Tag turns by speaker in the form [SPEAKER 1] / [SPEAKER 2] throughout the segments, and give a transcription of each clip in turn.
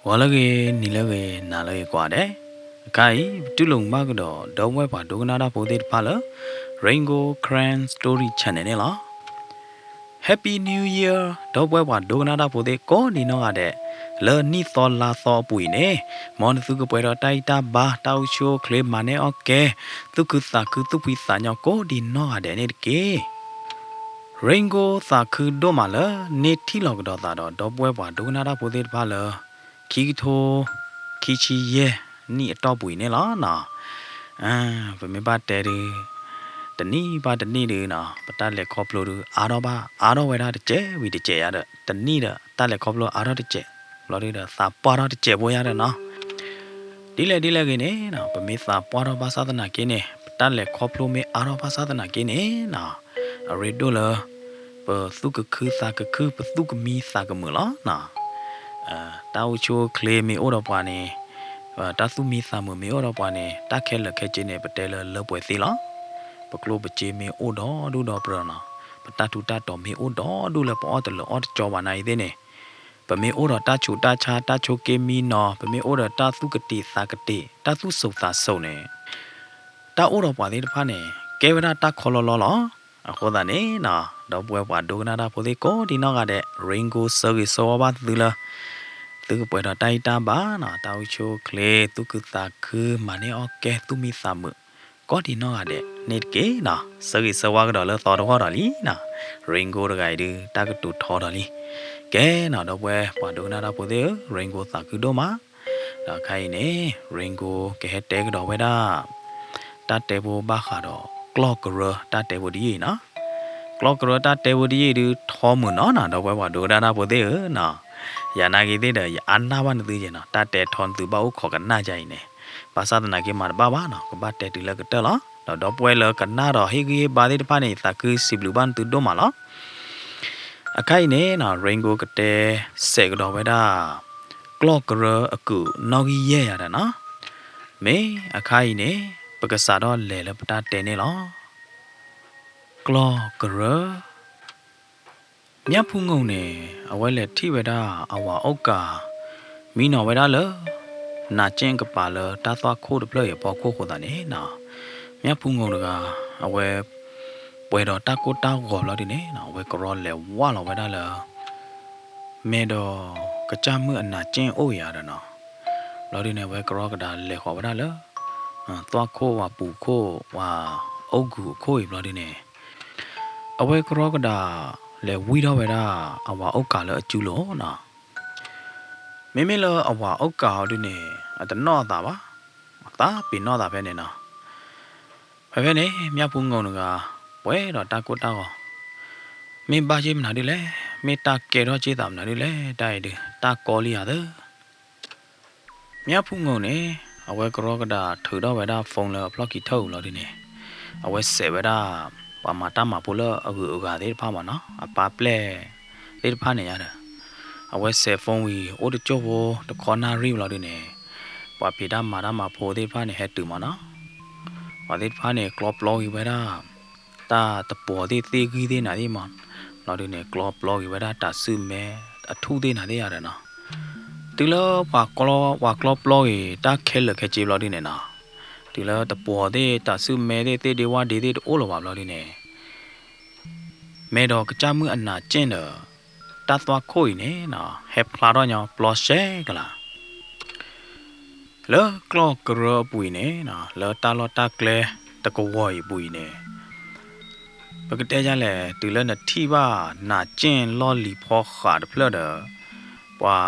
[SPEAKER 1] Walage nilage nalage kwade. Kai tulung magdo dongwe pa dognada pode pala Rainbow Cran Story Channel la. Happy New Year dongwe pa dognada pode ko ni no ade. Le ni tho la tho pui ne. Mon su ko pwero tai ta ba tau show clip mane oke. Tu ku sa ku tu pi sa nya ko di no ade ne ke. Rainbow sa ku do mala ne thi log do ta do dongwe pa dognada pode pala. Kito kichi ye ni atop bụi nè lo nè vậy mấy ba tè đi tận ní ba tận ní đi nè bắt ta lại khóc luôn à đó vậy đó chế vì để chế à đó tận ní đó ta lại khóc luôn à đó để chế lo đi đó sa pa đó để chế bôi à đó nè đi lại cái này nè vậy mấy sa pa đó ba sa tận cái này ta lại khóc luôn mấy à đó ba sa tận cái này nè ở đây đó là bờ su cái khứ bờ su cái mi sa cái mưa lo nè tao cho claim mi ora pa ne ta su mi sa mi ora pa ne ta khe la khe che ne patel le pwe si lo pa klo pa che mi o do du do pra na pa ta tu ta to mi o do du le pa o de lo o cho wa nai de ne pa mi o do ta chu ta cha ta cho ke mi no pa mi o do ta su ka ti sa ka ti ta su so sa so ne ta o do pa de pa ne ke wa ta kho lo lo lo kho da ne na do pwe pa do na da pho de ko di no ga de Rainbow Service so ba tu la tu bữa đó tay ta bá nọ tao cho kle tu cứ ta cứ mà nè ok tu mi sa mực có đi nó à đệ nét kế nọ sau khi sau qua cái đó là tao đó đó lý nọ Rainbow đó cái đi ta cứ tụt thò đó lý kế nọ đó quê và đồ nào đó bữa đấy Rainbow ta cứ đó má đó cái nè Rainbow cái hết cái đó vậy đó ta tè bộ ba khá đó clocker ta tè bộ đi nọ clocker ta tè bộ đi đi thò mượn nó nọ đó quê và đồ nào đó bữa đấy nọ ya na ki de ya anna ba ne je no ta te thon tu ba u kho ka na jai ne ba sa na ki ma ba ba no ko ba te tu la ka te lo do pwe lo ka na ro hi ki ba de pa ne ta ku si blu ban tu do ma lo akai ne no Rainbow ka te se ka do ba da clock ro aku no gi ye ya da no me akai ne pa ka sa do le le pa ta te ne lo clock roမြတ်ဖုံငုံနေအဝဲလက်ထိဝဒအဝါဩကာမီနော်ဝဒလနာချင်းကပါလတာသွားခိုးတပလရပေါ်ခိုးခိုးတာနေနော်မြတ်ဖုံငုံကအဝဲပွဲတော်တာကိုတာကောလာဒီနေနော်ဝဲကရောလဲဝါလောဝဒလမဲတော်ကကြမှုအနာချင်းအိုရရနော်လောဒီနေဝဲကရောကဒါလဲခေါ်ဝဒလသွားခိုးဝပူခိုးဝါအုတ်ကူခိုးရလောဒီနေအဝဲကရောကဒါလေဝီတော့ဝဲတာအဝါအုတ်ကလည်းအကျူလို့နော်မင်းမလအဝါအုတ်ကဟောဒီနေအတနော့တာပါတာပင်နော့တာပဲနေနော်ပဲနေမြတ်ဖုံငုံကပွဲတော့တာကိုတာကောမင်းပါချင်းမနာဒီလေမေတာကဲတော့ကျေးတာမနာဒီလေတိုက်တယ်တာကောလီရတယ်မြတ်ဖုံငုံနေအဝဲကရောကတာထူတော့ဝဲတာဖုန်းလဖလော့ကီထုတ်လို့ဒီနေအဝဲဆေဝဲတာpa mata ma pula agu ga de pha ma no pa ple de pha ne ya da awe cell phone wi o de cho bo de corner ri lo de ne pa pi da ma pho de pha ne he tu ma no pa de pha ne clock block wi ba da ta ta po de te gi de na de ma lo de ne clock block wi ba da ta su me a thu de na de ya da no tu lo pa clock block wi ta khe le khe chi lo de ne naဒီလာတပေါ်တဲ့တဆုမဲတဲ့တေဒီဝါဒီတဲ့အိုးလောပါလို့နေမဲတော့ကြမှုအနာကျင့်တော့တတ်သွားခိုးနေနော်ဟက်ဖလာတော့ညပလော့ရှဲကလားလောကလော့ကရပွေနေနော်လောတာလောတာကလေတကဝိုင်ပွေနေပကတဲ့ကြလဲတူလနတိပါနာကျင့်လော်လီဖောခါတဖလတော့ပွာ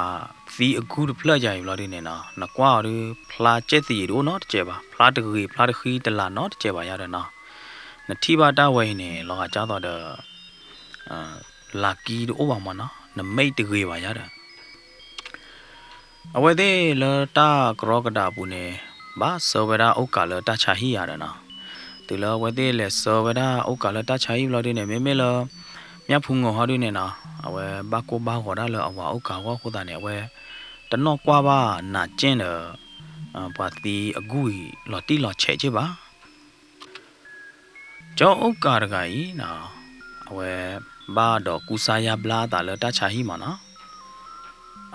[SPEAKER 1] စီအခုတဖလကြရလို့နေနော်နကွာရဖလာကျက်စီတို့နော်တကြပါဖလာတခီတလာနော်တကြပါရတယ်နော်နတိပါတဝဲနေလောကကြတော့လာကီတို့ဘာမနော်နမိတ်တခီပါရတယ်အဝဲသေးလတာကရောကတာပူနေဘာစောဝရာဥက္ကလတချာဟီရတယ်နော်တူလဝဲသေးလဲစောဝရာဥက္ကလတချာဟီလို့နေမဲမဲလမြတ်ဖုံငေါ်ဟောဒီနေနော်အဝဲဘာကိုဘာခေါ်တာလအဝါဥက္ကဝခုတာနေအဝဲတနော့ကွာပါနာကျင်းတော့ပါတီအကူလော်တီလော်ချဲချေပါကျောင်းဥက္ကာရကကြီးနော်အဝဲဘာတော့ကူစာယဘလာတာလတချာဟီမနော်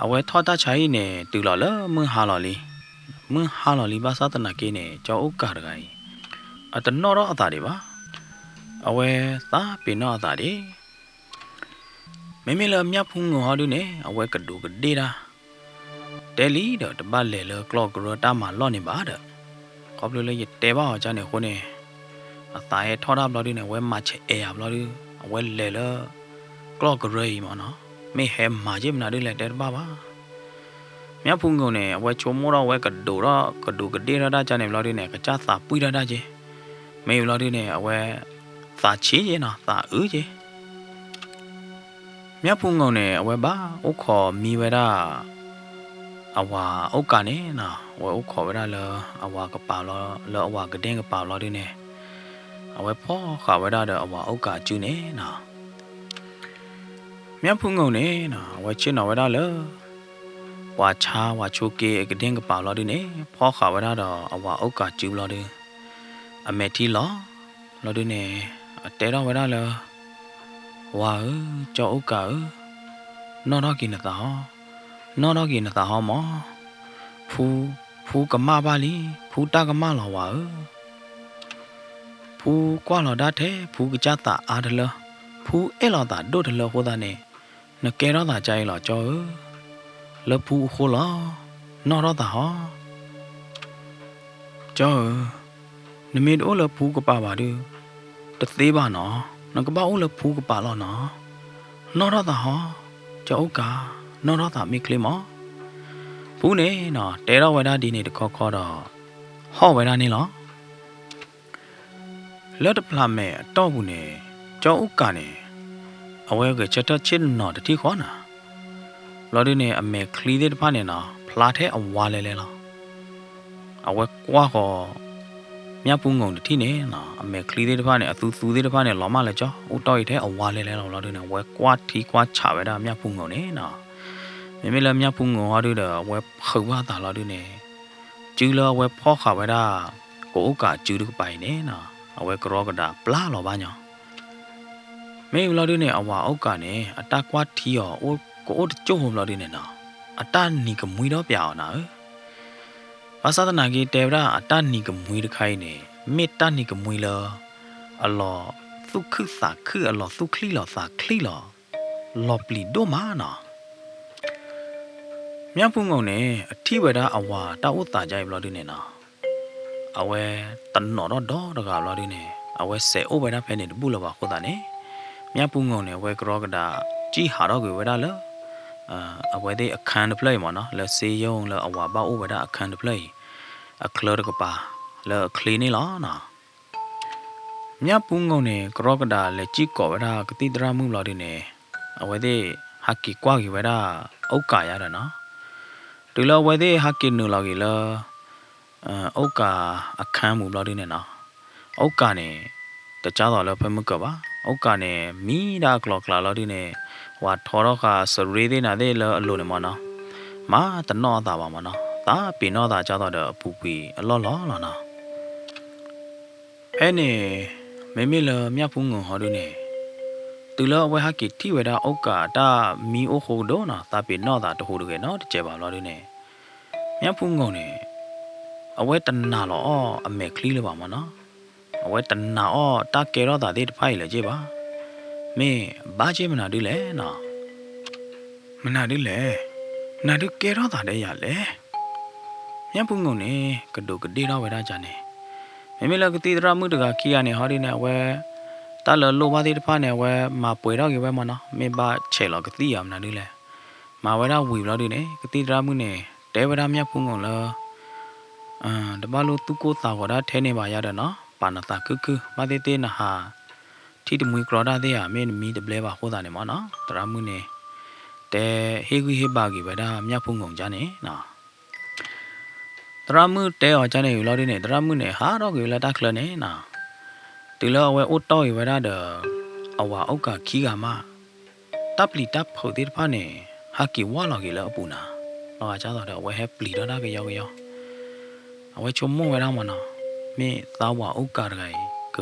[SPEAKER 1] we thought that chai ne tu lo le mun ha lo li ba sa ta na ke ne cho u ka da gai at no ro ata de ba we ta pi no ata de me me le mya phu ngo ha du ne we ka du ka de da te li da ta ba le le clock ro ta ma lo ne ba da ko blo le ye te ba cha ne ko ne ata ye thought up lo du ne we ma che e ya lo du we le le clock ro yi ma no me he ma je na de le te ba ba mya phu ngo ne we cho mo ro we ka du ka de ra da cha ne lo du ne ka cha sa pui ra da je me lo du ne we sa chi je na sa u jeမြတ်ဖုံငုံနေအဝဲပါဥခေါ်မီဝဲတာအဝါဥက္ကနေနော်ဝဲဥခေါ်ဝဲတာလအဝါကပါလောအဝါကတဲ့ကပါလောဒီနေအဝဲဖောခါဝဲတာတဲ့အဝါဥက္ကကျူနေနော်မြတ်ဖုံငုံနေနော်ဝဲချင်းနော်ဝဲတာလဝါချာဝါချိုကေကတဲ့ကပါလောဒီနေဖောခါဝဲတာတော့အဝါဥက္ကကျူလောဒီအမေတီလောဒီနေတဲတော့ဝဲတာလဝါကြောက်ဥကနော်တော့ကိနတာမောဖူကမပါလီဖူတာကမလောဝါဖူကွာလောဒါတဲ့ဖူကကြတာအားတလဖူအဲလောတာဒို့တလဟောတာနေနကဲတော့တာကြိုင်လောကြောလဖူခိုလောနော်တော့တာဟောကြောနမီတို့လဖူကပါပါဒူတသေးပါနော်နကပောလဖူကပါလောနော်တော့တာဟောကြောက်ကနော်တော့တာမိကလေးမောဘူးနေနော်တဲတော့ဝဲတာဒီနေတခေါ်တော့ဟောဝဲတာနေလောလက်တပလာမဲတော့ဘူးနေကြောက်ကနေအဝဲကချက်တော့ချင်းနော်တတိခေါ်နာလော်ဒီနေအမဲကလီတဲ့တဖာနေနော်ဖလာထဲအဝါလဲလောအဝဲကွာခေါ်မြတ်ပူးငုံတတိနေနော်အမေကလီတဲ့တဖာနဲ့အသူတဲ့တဖာနဲ့လောမလဲကြောဦးတော့ရတဲ့အဝါလဲလောတို့နေဝဲကွာထီကွာချပဲတာမြတ်ပူးငုံနေနော်မေမေလည်းမြတ်ပူးငုံဟာတို့တော့ဝဲခုတ်ပါတာလောတို့နေကျူလောဝဲဖောခါပဲတာကိုဥကကျူတို့ပိုင်နေနော်အဝဲကရောကတာပလာလောပါညောမေလောတို့နေအဝါဥကနဲ့အတကွာထီရောကိုကျုံလောတို့နေနော်အတနီကမွေတော့ပြအောင်နော်ဘာသာတနာကြီးတေဗရာအတနီကမွေတခိုင်းနေမေတ္တနီကမွေလာအလောသုခစာခအလောသုခလီလောစာခလီလောပလီဒိုမာနာမြတ်ဖုံငုံနေအထိဝဒအဝါတာဥတာကြိုင်ဘလော်ဒီနေနာအဝဲတနော်တော့တကဘလော်ဒီနေအဝဲဆဲအိုဘဒဖဲနေတပူလောပါခုတာနေမြတ်ဖုံငုံနေဝဲကရောကတာကြီးဟာတော့ကိုဝဒလောအဝဲတဲ့အခန်းတပလိမနော်လဲစေယုံလဲအဝါပါဥပဒအခန်းတပလိအခလရကပါလဲခလီနေလားနော်မြတ်ပူးငုံနေကရောကဒါလဲជីကောဝဒကတိတရမှုလော်ဒီနေအဝဲတဲ့ဟာကီကွာကီဝဒဥက္ကာရတာနော်ဒီလောဝဲတဲ့ဟာကီနူလော်ကီလောဥက္ကာအခန်းမှုလော်ဒီနေနော်ဥက္ကာနေတခြားတော့လဲဖဲမကပါဥက္ကာနေမီဒါကလော်ကလာလော်ဒီနေဝါထော်တော့ခါစရီသေးနာသေးလောအလိုနေမနော်မာတနောတာပါမနော်တာပင်တော့တာကြတော့အပူပီအလောလောနော်အဲ့နေမေမေလမြဖုံငုံဟောတို့နေသူလောဝဲဟာကီတိဝဲတာဥက္ကာတာမီအိုခိုတော့နော်တာပင်တော့တာတဟိုတကယ်နော်တကြဲပါလောတို့နေမြဖုံငုံနေအဝဲတနာလောအမေကလီလပါမနော်အဝဲတနာတာကဲတော့တာဒီတဖိုင်လေကြည့်ပါမင်းဘာချေမနာဒီလဲနော်မနာဒီလဲနာဒီကဲတော့တာတဲ့ရလဲမြတ်ပုငုံနေကဒုကတိတော့ဝဲတာကြနေမမေလကတိတရမှုတကခီရနေဟောဒီနေဝဲတလလိုပါတိတဖာနေဝဲမပွေတော့ကေဝဲမနော်မင်းဘာချေလောကတိရမနာဒီလဲမဝဲတော့ဝီလို့ဒီနေကတိတရမှုနေတဲဝဲတာမြတ်ပုငုံလောတပါလို့သူကိုတာဝတာထဲနေပါရတဲ့နော်ပါနတာကုဘာတေတေနဟာတီတမွေကရောဒါတဲ့မင်းမီတပလဲပါဟောတာနေမနော်တရမှုနေတဲဟေကွေဟေပါကြီးပဲဒါမြတ်ဖုံငုံကြနေနော်တရမှုတဲော်ကြနေယူလို့ဒီနေတရမှုနေဟာတော့ကြီးလာတခလနေနော်ဒီလောဝဲအိုတော့ယူပဲဒါအဝါအောက်ကခီးကမတပ်လီတပ်ဖို့ဒီဖာနေဟာကီဝါလော်ကြီးလောအပူနာတော့ကြတော့ဝဲဟက်ပလီတော့ဒါကရောအဝဲချုံမဝဲတော့မနော်မင်းသားဝါအောက်ကတ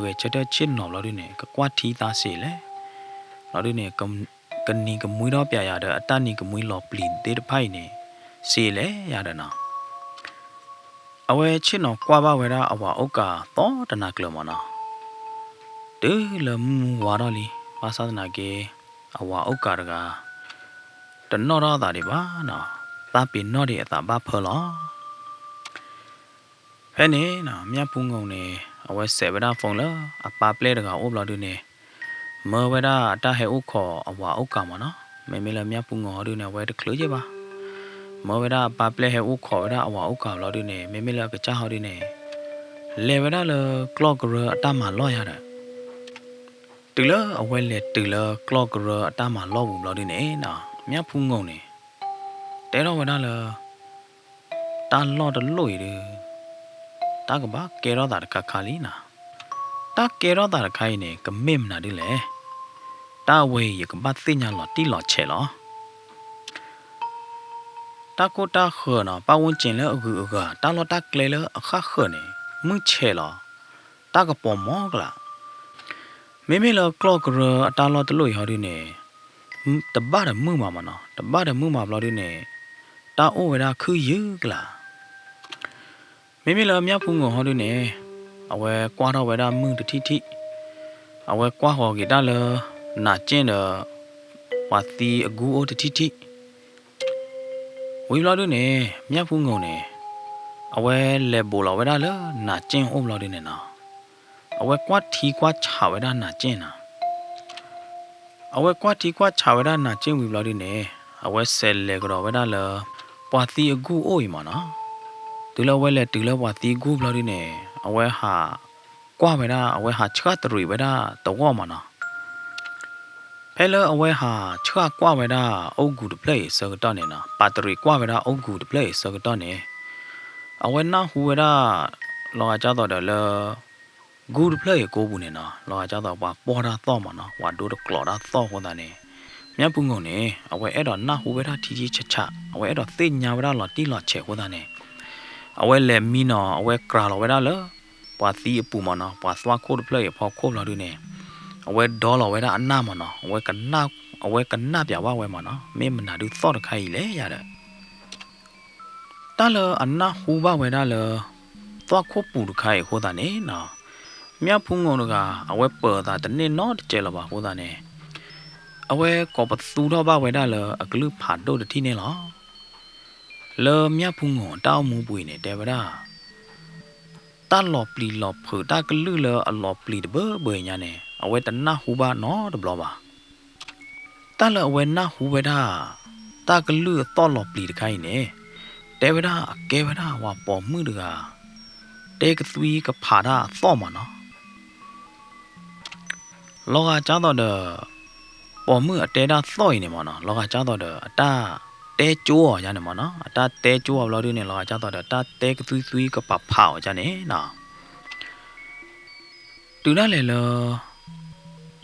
[SPEAKER 1] ကယ်ချက်တဲ့ချင်းနော်လို့ဒီနေကွာထီသားစီလေလို့ဒီနေက กันนี่ก็มุ้ยรอบใหญ่ยาเด้อตานี่ก็มุ้ยหลอบปลีนเตะไพ่เนี่ยเสียเลยยาเด้อนะเอาไว้เช่นเนาะกว่าบ้าเวลาเอาว่าโอกาต่อตนักเลยมั้งนะเด้อเริ่มว่าดอลีภาษาตนักเกเอาว่าโอกาสก็ตนนอรอตาดิบ้านะตาปีนนอดีตาบ้าเพลอแค่นี้นะเมียพุงงงเนี่ยเอาไว้เสพเวลาฟงแล้วปาเปล่ก็อุบลอดูเนี่ยเมื่อเวลาตาให้อุขอเอาว่าโอกาสมั้งนะไม่มีเลยเมียพุงงอดูเนี่ยไว้ตะคลื้อใช่ปะเมื่อเวลาปาเปล่ให้อุขอเวลาเอาว่าโอกาสเราดูเนี่ยไม่มีเลยก็จ้าเขาดูเนี่ยเลเวลาเลยกลอกเรือตามาลอยฮะเด้อตื่นแล้วเอาไว้เลยตื่นแล้วกลอกเรือตามาล้อบุบเราดูเนี่ยนะเมียพุงงงเนี่ยแต่เราเวลาเลยตาล้อตะลุยเด้อตากบ้าเกล้อตาตะขาลีนะตาเกล้อตาตะขาเนี่ยก็เม่มนะดิเลยตาเว้ยก็บ้าสิ่งอย่างหลอดที่หลอดเชลอตาโคตาเขอนะป้าวันจินแล้วตาหลอดตาเกลแล้วข้าเขอเนี่ยมึงเชลอตาก็ปอมอกละไม่เลยกลอกเรือตาหลอดตะลุยเขาดิเนี่ยแต่บ้าแต่มือมามันเนาะแต่บ้าแต่มือมาเราดิเนี่ยตาโอ้เวลาคือยืกละไม่เลยเมียพุงงเขาดิเนี่ยเอาไว้กวาดเอาไว้ได้มือที่เอาไว้กวาดหัวกีตาร์เลยหน้าเจนเดอว่าตีกูโอที่วิบลาดูเนี่ยเมียพุงงเนี่ยเอาไว้เล็บโบลาไว้ได้เลยหน้าเจนโอบลาดูเนี่ยนะเอาไว้กวาดทีกวาดฉาไว้ได้หน้าเจนนะเอาไว้กวาดทีกวาดฉาไว้ได้หน้าเจนวิบลาดูเนี่ยเอาไว้เซลเล็กเราไว้ได้เลยว่าตีกูโอ้ยมานะตัวเราไว้เลยตัวเราว่าตีกูบลาดูเนี่ยเอาไว้หากว่าไว้ได้เอาไว้หาเชือกตรุยไว้ได้ตัวมานะเพลเอาไว้หาเชือกกว่าไว้ได้เอากูดเพลย์สักตอนเนี่ยนะปัตตรีกว่าไว้ได้เอากูดเพลย์สักตอนเนี่ยเอาไว้หน้าหูไว้ได้รอจ้าต่อเดี๋ยวเลยกูดเพลย์กูบุเนี่ยนะรอจ้าต่อว่าปอดาต่อมานะว่าดูดกลอดาต่อคนนั้นเนี่ยเมียปุ่งงเนี่ยเอาไว้ดอนหน้าหูไว้ได้ทีชะเอาไว้ดอนตีนยาวไว้ได้หลอดที่หลอดเฉะคนนั้นเนี่ยเอาไว้เล็มมีเนาะเอาไว้กราเราไว้ได้เลยปาตีปูมันเนาะปาสวากูดเพลย์พอโคบเราดูเนี่ยเอาไว้ดอเราไว้ได้อันหน้ามันเนาะเอาไว้กันหน้าเอาไว้กันหน้าอย่าว่าไว้มันเนาะไม่มันน่าดูซอดใครเลยอย่าเด้อตาเลอันหน้าหูบ้าไว้ได้เลยตัวควบปูดใครโคตรเนี่ยเนาะเมียพุงงงก็เอาไว้เปิดตาแต่เนี่ยนอเจลบ้าโคตรเนี่ยเอาไว้กอบประตูท่อบ้าไว้ได้เลยก็ลืมผ่านโดดที่เนี่ยหรอเลยเมียพุงงงต้ามูบุยเนี่ยเดี๋ยวได้ตาหลอบปลีหลอบเผือตาก็ลือเลยหลอบปลีเบื่อเนี่ยเอาไว้แต่หน้าหูบ้าเนาะเดี๋ยวบ้าตาเลยเอาไว้หน้าหูไว้ได้ตาก็ลือต้อหลอบปลีใครเนี่ยเดี๋ยวได้แกไว้ได้ว่าปอมมือเดือเด็กตุยก็ผ่าได้ซ้อมมันเนาะลอกจ้าต่อเด้อปอมือเตะได้ซ้อยเนี่ยมันเนาะลอกจ้าต่อเด้อตาเตะจั่วจ้าเนี่ยมันเนาะตาเตะจั่วเราดูเนี่ยลอกจ้าต่อเด้อตาเตะก็ตุยก็เผาจ้าเนี่ยเนาะดูได้เลย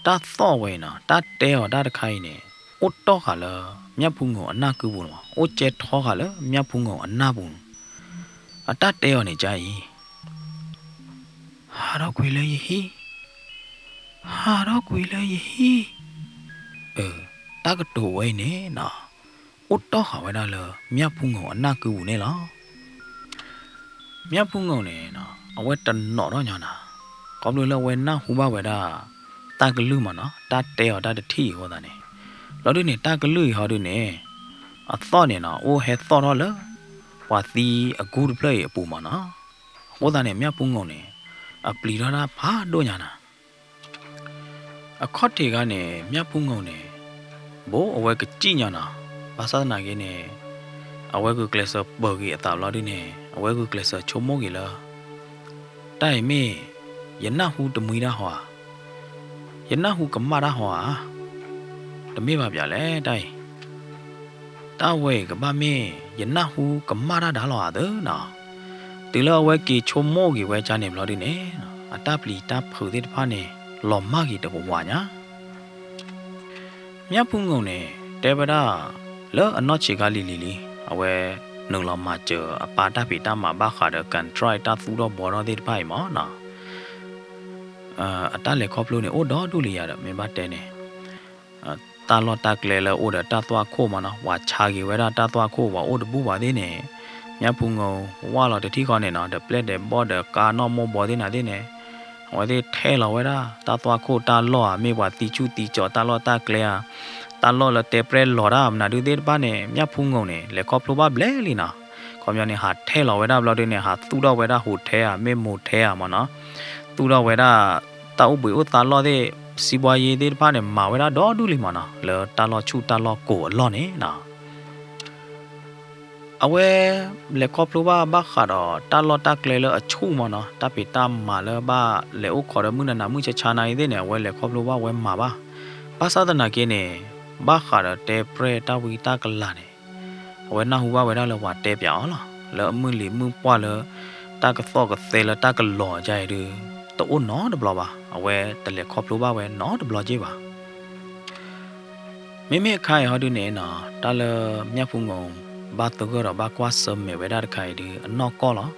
[SPEAKER 1] ตาซ้อไว้เนาะตาเตะอ่ะตาใครเนี่ยอุดต่อขาเลยเมียพุงหัวหน้าคือบุญวะอุดเจ็ดท้อขาเลยเมียพุงหัวหน้าบุญตาเตะอ่ะเนี่ยใจฮารากุยเลยฮีฮารากุยเลยฮีตากระโดไว้เนี่ยนะอุดต่อขาไว้ได้เลยเมียพุงหัวหน้าคือบุญเนี่ยหรอเมียพุงหัวเนี่ยนะเอาไว้ตันหนอเนี่ยนะก็เลยเราไว้หน้าหูบ้าไว้ได้ตากระลืมมันเนาะตาเตะตาที่หัวตาเนี่ยเราดูเนี่ยตากระลือเขาดูเนี่ยซ้อเนี่ยนะโอ้เฮ็ดซ้อเราเลยว่าตีกูดเพลย์ปูมันเนาะหัวตาเนี่ยเมียพุงหัวเนี่ยปลีราพาโดญานะขอดที่กันเนี่ยเมียพุงงเนี่ยโบเอาไว้ก็จีญานะภาษาหน้าเกเนี่ยเอาไว้ก็เกลสเบิกอีตาลอดิเนี่ยเอาไว้ก็เกลสชมโมกิละได้เมยันหน้าหูตะมุยนะหัวยันหน้าหูกำมาดาหัวตะเมบาบยาเลยได้ตาเวกับบ้าเมยันหน้าหูกำมาดาดาหล่อเด้อเนาะตีละไว้กี่ชมโมกี่ไว้จานเนี่ยเราดิเนี่ยตาปลีตาเผือที่พาเนี่ยหล่อมากกี่ตะบวานเนี่ยเมียพุงงเนี่ยเดบดาเลิกอันนอชิกาลีเอาไว้หนึ่งเรามาเจอปาตาปีตามาบ้าขาเดกันทรายตาฟูดอบอร์ที่พายมั้งนะตาเล็กครอบลูเนี่ยโอ้ดอดูเลยอะไม่บาดเตเนี่ย ตาลอตากเลลโอเดตาตัวโคมานะว่าชากีเวลาตาตัวโคว่าโอเดบูบาดีเนี่ยยาพุงเอาว่าเราจะที่ก่อนเนี่ยเนาะเดเปลเดบอเดกานอมบอดีน่ะดีเนี่ยว่าที่เทเราเวลาตาตัวโคตาล้อไม่ว่าตีชูตีจอตาล้อตากเลตาล้อละเตเปรลล้อรามนะดูเด็ดบ้านเนี่ยยาพุงเอาเนี่ยเลยครอบครัวบ้าเบลลีนะความยาเนี่ยหาเทเราเวลาเราเดี๋ยวเนี่ยหาตู้เราเวลาหูเทอะไม่หมดเทอะมันเนาะตู้เราเวลาตาอุบุตาล้อเดစီပွားရေးသေးတဖာနဲ့မာဝဲတာတော့ဒူလီမနာလေတာလောချူတာလောကိုလောနေနာအဝဲလေကောပလိုဘာဘာခါတော့တာလောတာကလေလအချူမနော်တပိတာမာလဘာလေဥခေါ်ရမှုနာမှုချချာနိုင်သေးနေဝဲလေကောပလိုဘာဝဲမာပါပါသဒနာကင်းနေဘာခါတော့တေပရတာဝီတာကလာနေဝဲနာဟူဘာဝဲတာလောဝတေပြောင်းလားလေအမှုလီမှုပွားလေတာကသောကသေးလတာကလောကြိုင်တူတော့နော်တဘလပါအဝဲတလေခေါပလိုပါဝဲနော်တဘလကြီးပါမိမိခိုင်ဟောဒုနေနော်တလမြတ်ဖုံငုံဘာတကတော့ဘာကွာစမေဝဲတာခိုင်ဒီအနော်ကောလား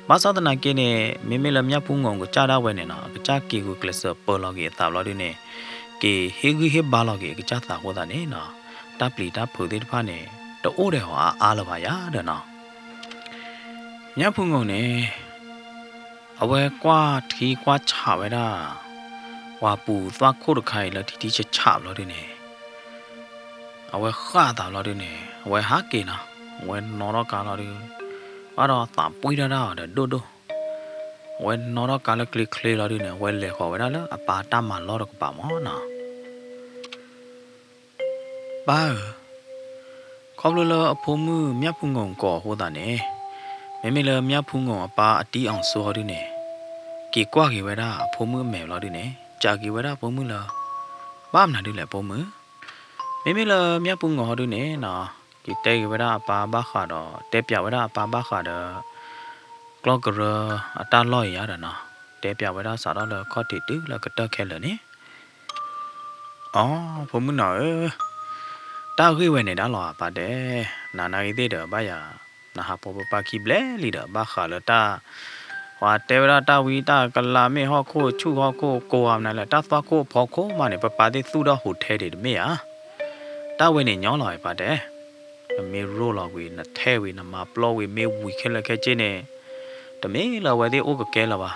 [SPEAKER 1] ဘာသာတနာကင်းနေမိမိလမြတ်ဖုံငုံကိုကြားတော့ဝဲနေနော်ကကြားကီကိုကလစ်ပေါ်လော်ကြီးတာလော်ဒုနေကေဟေဂီဟေဘာလော်ကြီးကကြားတာဟောတာနေနော်တပ်ပလီတာဖူသေးတဖာနေတိုးတယ်ဟောအားလပါရတဲ့နော်မြတ်ဖုံငုံနေအဝဲကွာထီကွာချဝဲတာဝါပူသွားခိုးတခိုင်လတီတီချချလို့ဒီနေအဝဲခါတာလို့ဒီနေအဝဲဟာကေနာဝဲနော်တော့ကာလို့ဒီဘာတော့တာပွေးတာတဲ့ဒိုဒိုဝဲနော်တော့ကာလကလစ်ကလေးလို့ဒီနေဝဲလေခေါ်ဝဲတာလားအပါတမလို့တော့ပါမောနော်ဘာခေါလို့လအဖိုးမှုမြတ်ဖုံငုံကောဟိုတာနေမေမေလမြတ်ဖုံငုံအပါအတီးအောင်ဆိုဟောဒီနေကေကွာကေဝဲတာအဖိုးမှုမဲလို့ဒီနေကြာကေဝဲတာဖုံမှုလားဘာမနာဒီလေဖုံမှုမေမေလမြတ်ဖုံငုံဟောဒီနေနော်ကေတဲကေဝဲတာအပါဘာခါတော့တဲပြဝဲတာအပါဘာခါတော့ကလော့ကရအတာလော့ရတာနော်တဲပြဝဲတာစားတော့လေခေါတိတူလကတက်ခဲလေနေအော်ဖုံမှုနော်တာခေဝဲနေတာလောပါတယ်နာနာရီသေးတယ်ဘာယာနာဟာပေါ်ပါခိဘလဲလီဒါဘာခါလတာဝါတေဝရတာဝီတာကလာမေဟောခိုချူဟောခိုကိုအောင်နာလဲတာသွားခိုဖောခိုမနေပပါတိသူတော့ဟိုထဲတယ်မေယာတာဝဲနေညောင်းလာပါတယ်မေရိုလာဝီနထဲဝီနမပလောဝီမေဝီခဲလခဲချင်းနေတမေလာဝဲဒီအိုကကဲလာပါ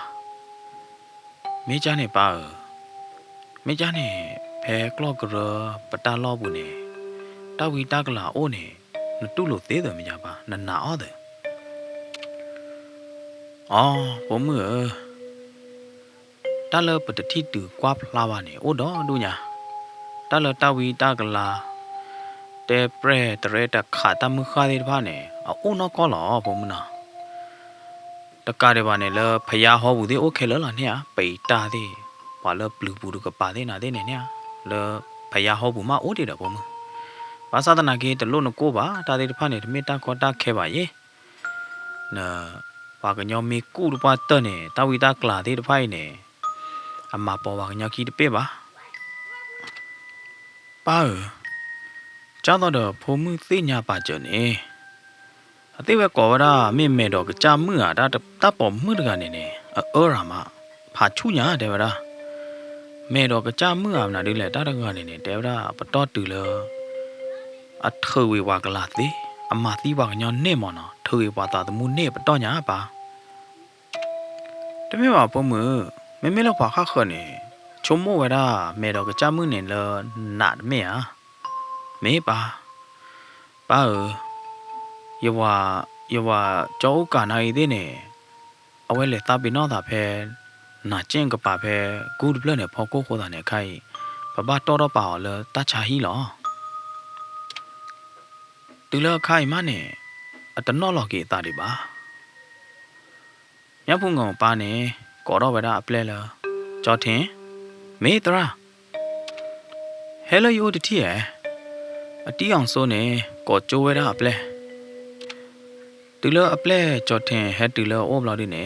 [SPEAKER 1] မေချာနေပါမေချာနေဖဲကလော့ကရပတာလောဘူးနေတာဝီတာကလာအိုနေနတူလို့သေးတယ်မကြပါနနာအော်တယ်အော်ဘုံมือတာလပတတိတူကွာဖလာပါနေအိုတော့ဒူညာတာလတာဝီတာကလာတေပရတရတခါတမခါဒီဘာနေအိုနော်ကောလောဘုံမနာတကားရပါနေလဖယားဟောဘူးဒီโอเคလလာနေပိတာဒီဘာလဘလူဘူးကပါနေနာတဲ့နေလဖယားဟောဘူးမအိုတယ်တော့ဘုံမဘာသာတနာကေတလို့နကိုပါတာဒီတဖာနေတမေတာခေါ်တာခဲပါယေနာဘာကညောမီကူတပါတနေတာဝီတာကလာဒီတဖိုင်နေအမပေါ်ဘာကညောကီတပေပါပါကျောင်းတော့ဖုံမှုသိညာပါကြနေအသေးပဲကောရမေမေတော့ကြာမှုဟာဒါတပ်ပေါ်မှုတကနေနေအော်ရာမဖာချူညာတယ်ဗလားမေတော့ကြာမှုဟာနာဒီလေတာတကနေနေတယ်ဗလားပတော်တူလောအထွေဝါကလာတိအမသီးပါကညောနေမနော်ထွေဝါတာတမှုနေပတော်ညာပါတမေပါပုံမမေမေလောက်ပါခခနေချုံမိုးဝဲတာမေတော့ကြာမှုနေလနာမေဟာမေပါပါယဝကြောကာနိုင်သေးနေအဝဲလေတာပိနောတာဖဲနာကျင့်ကပါဖဲဂူဒပလနဲ့ဖောက်ကိုခိုးတာနဲ့ခိုင်ဘဘတော်တော့ပါလတချာဟီလောတူလခိုင်မနဲ့အတနော့လော်ကေတာဒီပါမြတ်ဖုန်ကောင်ပါနေကောတော့ဝဲတာအပလဲလကြောထင်မေတရာဟဲလိုယိုတတိယအတီးအောင်စိုးနေကောကျိုးဝဲတာအပလဲတူလအပလဲကြောထင်ဟဲတူလအိုဘလောက်ဒီနေ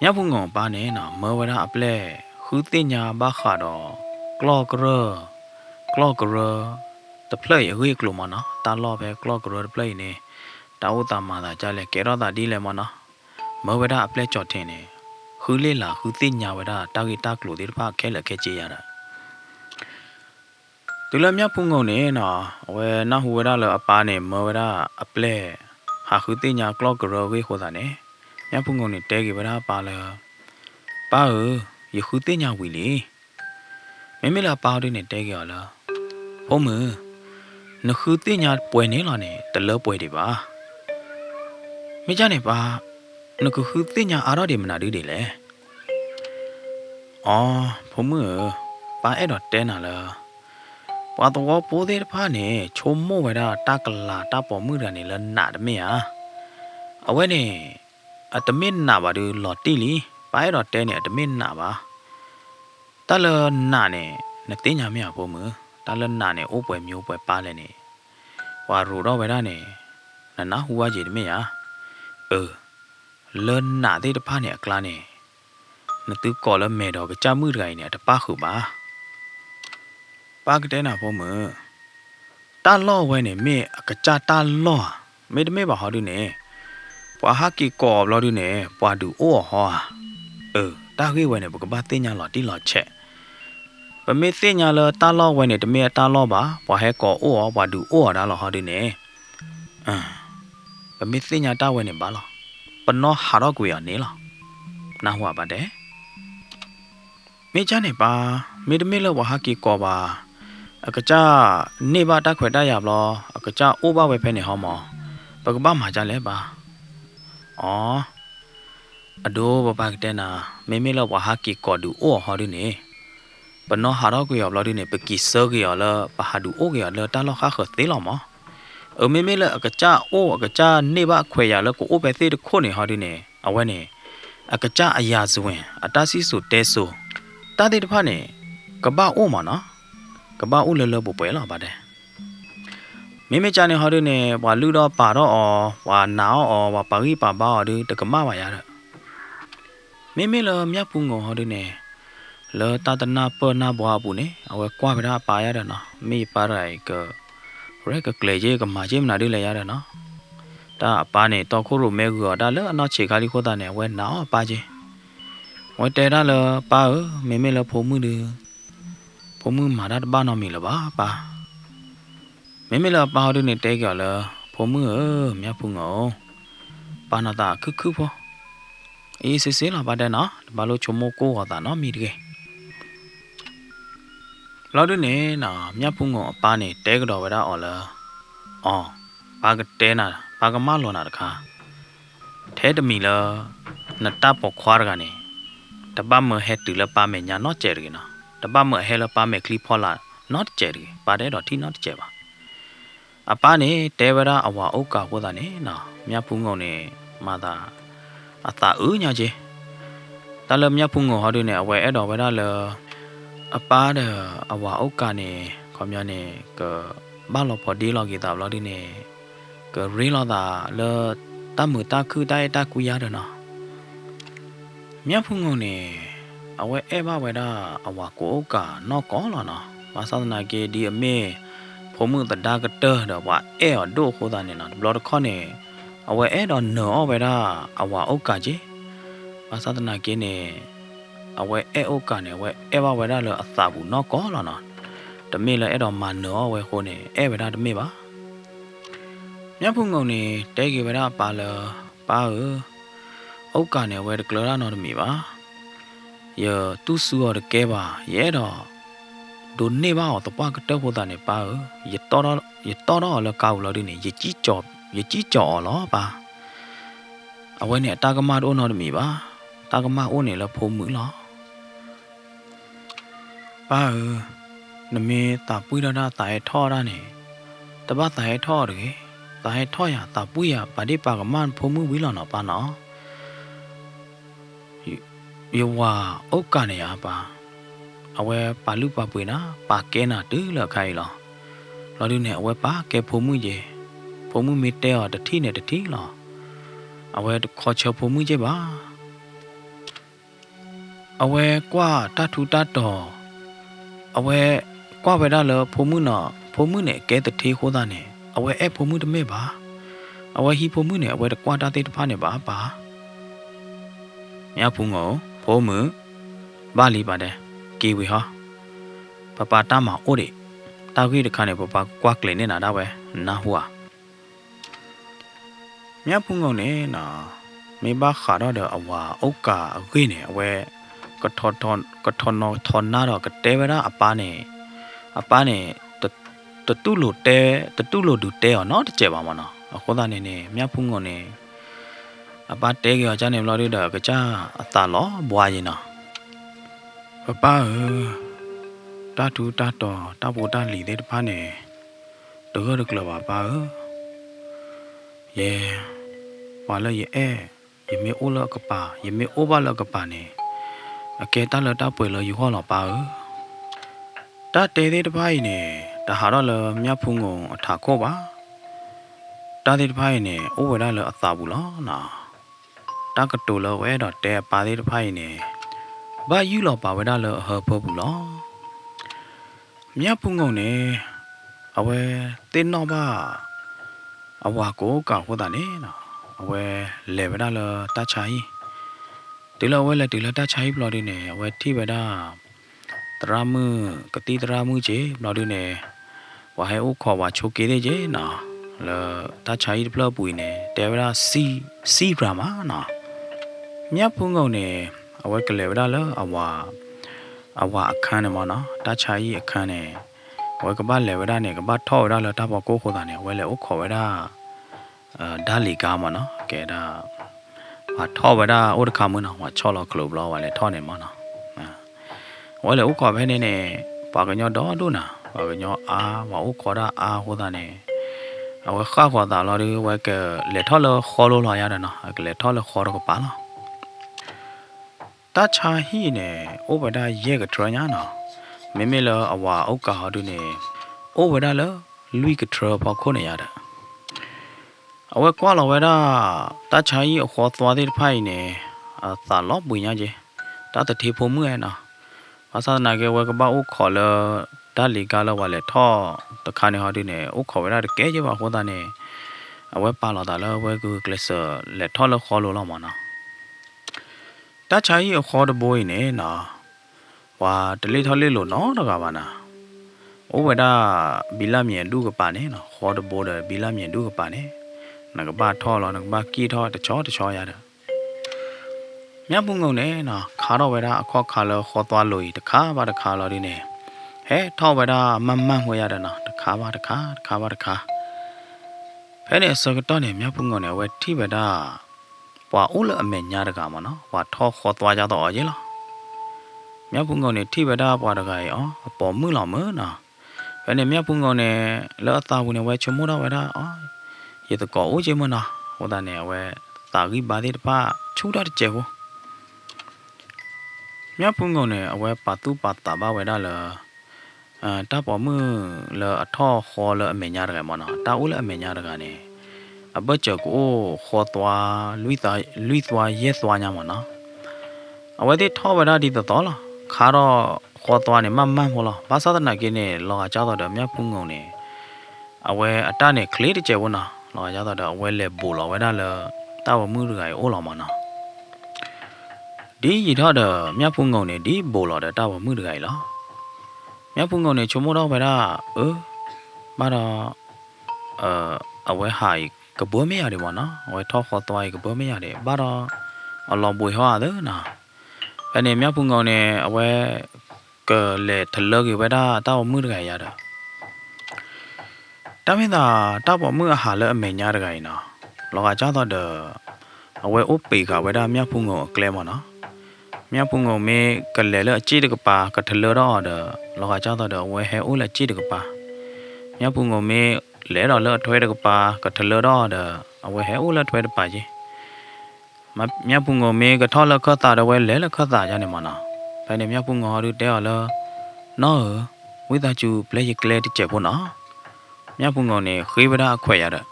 [SPEAKER 1] မြတ်ဖုန်ကောင်ပါနေနော်မေဝဲတာအပလဲခူးတင်ညာဘာခါတော့ကလော့ကရတပလေဝေကလိုမနော်တာလော့ပဲကလော့ကရတပလေနေတာဝတာမာတာကြလဲကဲတော့တာဒီလဲမနော်မေဝဲတာအပလဲကြောထင်နေခူးလေးလာခူးတင်ညာဝဲတာတာဂီတာကလိုဒီတဖာခဲလက်ခဲကြည့်ရတာ တူလမြဖုန်ငုံနေနော်ဝဲနာဟူဝရလအပါနေမောဝရအပလဲဟာခုတိညာကလော့ကရဝေခေါ်တာနေမြဖုန်ငုံနေတဲကေဗရာပါလပါယခုတိညာဝီလေမေမေလာပါရနေတဲကေရလားဘုံမနခုတိညာပွဲနေလာနေတလပွဲတွေပါမေကြနေပါနခုတိညာအားရတွေမနာတွေလေအော်ဘုံမပါအဲ့တော့တဲနာလားပွာတော့ပိုးသေးတဖားနေချုံမို့ဝဲတာတကလာတပေါ်မှုရနေလနာတမေဟာအဝဲနေအတမင်းနာပါဒူလော်တီလီပါရတော့တဲနေအတမင်းနာပါတလနာနေနတင်းညာမရဖို့မတလနာနေအိုးပွဲမျိုးပွဲပါလဲနေဝါရူတော့ဝဲတာနေနာဟူဝါကြီးတမေဟာလနာသေးတဖားနေအကလာနေနတူကော်လမဲတော့ကြမှုရိုင်းနေတပခုပါပါကတဲ့နာဖို့မတာလောဝဲနေမေအကကြတာလောမေတမေပါဟောဒုနေပွာဟာကီကောဘလောဒုနေပွာဒူအိုဟောတာခေဝဲနေဘကဘာတင်ညာလောတိလောချက်ပမေတင်ညာလောတာလောဝဲနေတမေတာလောပါပွာဟဲကောအိုဟောပွာဒူအိုဟောဒါလောဟောဒုနေပမေတင်ညာတာဝဲနေပါလောပနောဟာရောကွေရနေလောနာဟွာပါတဲ့မေချနေပါမေတမေလောဝါဟာကီကောပါအကကြနေပါတခွေတရဘလောအကကြအိုးပါဝဲဖဲနေဟောမောပကပမှာကြလဲပါအော်အဒိုးဘပကတဲ့နာမေမေလောဝါဟာကီကောဒူအိုဟောဒူနေပနောဟာရောကွေရဘလောဒူနေပကီဆောကေရလပဟာဒူအိုကေရလတာလောခါခသေးလောမောမေမေလအကကြအိုးအကကြနေပါခွေရလကိုအိုပဲသေးတခုနေဟောဒူနေအဝဲနေအကကြအရာဇဝင်အတစီဆိုတဲဆိုတာတိတဖာနေကပအိုမနော်ကပအိုလလပပွဲလာပါတယ်မိမချာနေဟောဒနေဘွာလူတော့ပါတော့အော်ဘွာနာအော်ဘွာပါကြီးပါပါဒတကမပါရတဲ့မိမလမြတ်ဖုန်ကိုဟောဒနေလောတတနာပနာဘွာဘူးနေအဝဲကွာပြတာပါရတဲ့နော်မိပါရိုက်ကရဲကကလေကြီးကမာကြီးမနာဒီလေရတဲ့နော်ဒါအပါနေတော့ခိုးလို့မဲကူတော့ဒါလည်းအနောက်ခြေကားလေးခိုးတာနေဝဲနာအပါကြီးဝဲတဲရလပါမေမေလဖုံမှုဒီဖုံမှုမာရတဘာနော်မီလပါပါမေမေလပါဟောဒနေတဲကြလဖုံမှုမြတ်ဖုံငောပါနာတာခုဖောအေးစစ်စစ်လာပါတဲ့နော်ဘာလို့ချုံမိုကိုဟောတာနော်မီတကယ်လောက်ဒနေနော်မြတ်ဖုံငောအပါနေတဲကြတော့ဝဲတာအော်လာအော်ပါကတဲနာပါကမလောနာတခါထဲတမီလနတပေါ်ခွာရကနေတပတ်မဟဲတူလပါမယ်ညာတော့ကျဲရနော်တပတ်မဟဲလပါမယ်ကလီဖောလာတော့ကျဲရပါတယ်တော့ထီတော့ကျဲပါအပနေတဲဝရအဝါဥက္ကာကိုသာနေနော်မြတ်ဖုံငုံနေမာသာအသာဦးညာကြီးတလမြတ်ဖုံငုံဟောဒနေအဝဲအဲ့တော်ဝရလအပါတဲ့အဝါဥက္ကာနေခေါမြနေကဘာလို့ဖော်ဒီလော်ဂီတာဘလော်ဒီနေကရီလော်တာလတမှုတခုတိုက်တကူရတယ်နော်မြတ်ဖုန်ငုံနေအဝဲအဲဘဝဲတာအဝါကိုကနော်ကောလာနော်ဘာသာနာကေဒီအမေဖုံမှုတဒါကတဲ့တော့ဝါအဲဒိုခိုးတာနေနော်ဘလော်ခေါနေအဝဲအဲတော့နော်ဝဲတာအဝါဥကကြီးဘာသာနာကေနေအဝဲအဲဥကနေဝဲအဲဘဝဲတာလအသာဘူးနော်ကောလာနော်တမေလဲအဲတော့မနော်ဝဲခိုးနေအဲဝဲတာတမေပါမြတ်ဖုန်ငုံနေတဲကေဝဲတာပါလပါဥက္ကနေဝဲကလရာနော်တမီပါယောသူဆူရကဲပါရဲတော့ဒုနေပါတော့ပကတဲ့ဟိုတာနေပါရတော့လကောက်လို့ဒီနေရကြီးကြော်လောပါအဝဲနဲ့တာကမတို့နော်တမီပါတာကမအိုးနေလဖုံးမှုလောပါနမေတာပွေရတာတာရဲ့ထော်ရနေတပတ်တာရဲ့ထော်တယ်တာရဲ့ထော်ရတာပွေရပါဒီပါကမန်ဖုံးမှုဝီလောနော်ပါနော်ယောဝါဥက္ကနေအပါအဝဲပါလူပပွေနာပါကဲနာတူးလခိုင်လောလော်ဒီနေအဝဲပါကဲဖုံမှုကြီးဖုံမှုမီတဲော်တတိနဲ့တတိလောအဝဲခေါ်ချဖုံမှုကြီးပါအဝဲကွာတထူတတော်အဝဲကွာဝဲဒါလဖုံမှုနော်ဖုံမှုနဲ့ကဲတတိခိုးတာနဲ့အဝဲအဲဖုံမှုတမဲပါအဝဲဟီဖုံမှုနဲ့အဝဲကွာတာတေတဖာနဲ့ပါပါမြတ်ဖုံငောဖုံမှုဘာလီပါတယ်ကေဝီဟာပပတာမအိုးရတ တာခိတခါနေပပကွာကလင်းနေတာပဲနာဟွာမြဖုန်ကုန်နေနော်မေဘခါတော့အဝါအုတ်ကအခိနေအဝဲကထော်နော်ထော်နာတော့ကတဲဝရအပားနေတတူလိုဒူတဲနော်တကြပါမနော်အခုသားနေနေမြဖုန်ကုန်နေအပားတဲကြောကြနေမလို့တော့ကကြအသာလောဘွားရင်နော်ပပတာတူတာတော်တာဘူတာလီတဲ့တဖာနေတော့ကလပါပါယေဝါလယေယမေအိုလကပါယမေအိုဘာလကပါနေအကဲတလတာပွေလယူဟောလပါတာတဲတဲ့တဖာနေတဟာတော့လမြဖုန်ကုန်အထာခောပါတာတဲ့တဖာနေအိုဝရလအသာဘူးလားနော်တာကတူလဝဲတော့တဲပါတဲ့တဖာနေဘာယူလောပါဝဒလဟဖောဘူးလားမြဖုန်ကုန်နေအဝဲတင်းတော့ပါအဝါကိုကဟောတာနေနော်အဝဲလေဝဒလတချိုင်ဒီလိုဝဲလေဒီလိုတချိုင်ဘလော်ဒီနေအဝဲထိဝဒတရာမှုကတိတရာမှုကြီးဘလော်ဒီနေဝါဟဲဥခေါ်ဝါချိုကေတဲ့ကြီးနော်လတချိုင်ဘလော်ပူနေတေဝဒစီဘရာမနော်မြဖုန်ကုန်နေအဝဲကလေဝဒလအဝါအခန်းနေမနော်တချိုင်အခန်းနေဝဲကပါလေဝဒနေကပါထောက်ရလတဘောကိုခေါ်တာနေဝဲလေဥခေါ်ဝဒဒါလီကားမနော်ကဲဒါဟာထောဝဒဥဒခမနော်ဟာချောလကလုဘလောဝါလေထောနေမနော်ဝဲလေဥခေါ်ပဲနေနေပါကညောတော့ဒုနာပါကညောအာဝါဥခေါ်တာအာဟောတာနေအဝဲခါခေါ်တာလော်ဒီဝဲကလေထောလခေါ်လို့လာရတယ်နော်ကလေထောလခေါ်တော့ကပါလားတချာဟီနေဥပဒါရဲကထရညာနော်မေမေလအဝါဥက္ကာဟာဒုနေဥပဒါလလူကထရပေါ့ခုနေရတယ်အဝဲကွာလောဝဲတာတချာကြီးအခေါ်သွားတဲ့ဖိုင်နေအသာလောပွင့်ရကြီးတတတိဖို့မှုရဲ့နော်အသနာကေဝဲကပါဥခေါ်လဒါလီကလောဝါလေထောတခါနေဟာဒီနေဥခေါ်ဝဲတာကဲကြပါဟောတာနေအဝဲပါလာတာလောဝဲကူကလစ်လက်ထောလခေါ်လို့လောက်မနော်တချာကြီးအခေါ်တဘိုးနေနော်ဝါတလေးထောလေးလို့နော်တကပါနာဩဝဲတာဘီလာမြေဒုကပါနေနော်ခေါ်တဘိုးတယ်ဘီလာမြေဒုကပါနေနကဘာထောလောနကဘာကီထောတချောရတယ်မြတ်ပုငုံနေနော်ခါတော့ဝဲတာအခေါ်ခါလောခေါ်သွားလို့တခါပါတခါလောဒီနေဟဲထောဝဲတာမမန့်ဝဲရတယ်နော်တခါပါတခါဖဲနေစကတော့နေမြတ်ပုငုံနေဝဲထိဝဲတာပွာအိုးလအမေညာတကမနော်ဝါထောခေါ်သွားကြတော့ရေလားမြတ်ပုငုံနေထိဝဲတာပွာတကရေအောအပေါ်မှုလောမနော်ဖဲနေမြတ်ပုငုံနေလောအသာဘူးနေဝဲချမိုးတော့ဝဲတာအောရေတကောအိုးချမနော်ဟောတာနေဝဲသာဂိပါတိတပါချူတော့တဲ့ဟောမြတ်ဖုန်ကုန်နေအဝဲပါတူပါတာပါဝဲတာလတပေါ်မှုလအထောခေါ်လအမေညာရကမနော်တာဦးလအမေညာရကနေအဘချကိုခေါ်သွားလွိသွားရဲသွားညာမနော်အဝဲတိထောဝဲတာဒီတော့လားခါတော့ခေါ်သွားနေမဟောလားဘာသာတနာကိနေလောကကြောတော့မြတ်ဖုန်ကုန်နေအဝဲအတနဲ့ကလေးတကျဝနာလောကကြောတော့အဝဲလေဘူလောဝဲတာလတာဝမှုရကအိုးလောမနော်ဒီရထားတဲ့မြတ်ဖုန်ကုန်နေဒီဘူလောတဲ့တာဝမှုရကလားမြတ်ဖုန်ကုန်နေချုံမတော့ပဲတာမာတော့အဝဲဟာကဘောမရတယ်ဗောနော်အဝဲထောက်ခေါ်သွားကဘောမရတယ်ဘာတော့အလောပွေဟောတယ်နော်အဲ့နေမြတ်ဖုန်ကုန်နေအဝဲကလေထလောကဝဲတာတာဝမှုရကရတာတမင်းသာတပေါ်မှုအဟာလဲအမေညာတကရင်နော်လောကကြတော့အဝဲဥပေကဝဲတာမြတ်ဖုန်ကုန်ကလဲမနော်မြတ်ဖုန်ကုန်မေကလဲလဲအကြည့်တကပါကထလောတော့လောကကြတော့ဝဲဟဲဥလဲကြည့်တကပါမြတ်ဖုန်ကုန်မေလဲတော့လဲထွဲတကပါကထလောတော့အဝဲဟဲဥလဲထွဲတပါကြီးမြတ်ဖုန်ကုန်မေကထောလဲခတ်တာတော့ဝဲလဲလဲခတ်တာကြနေမနော်ဘယ်နေမြတ်ဖုန်ကုန်ဟာတို့တဲရလဲနော်ဝိသချူပလေကလဲတချက်ဖို့နော်မြတ်ဖုန်ကုန်နေခေဗရာအခွဲရတဲ့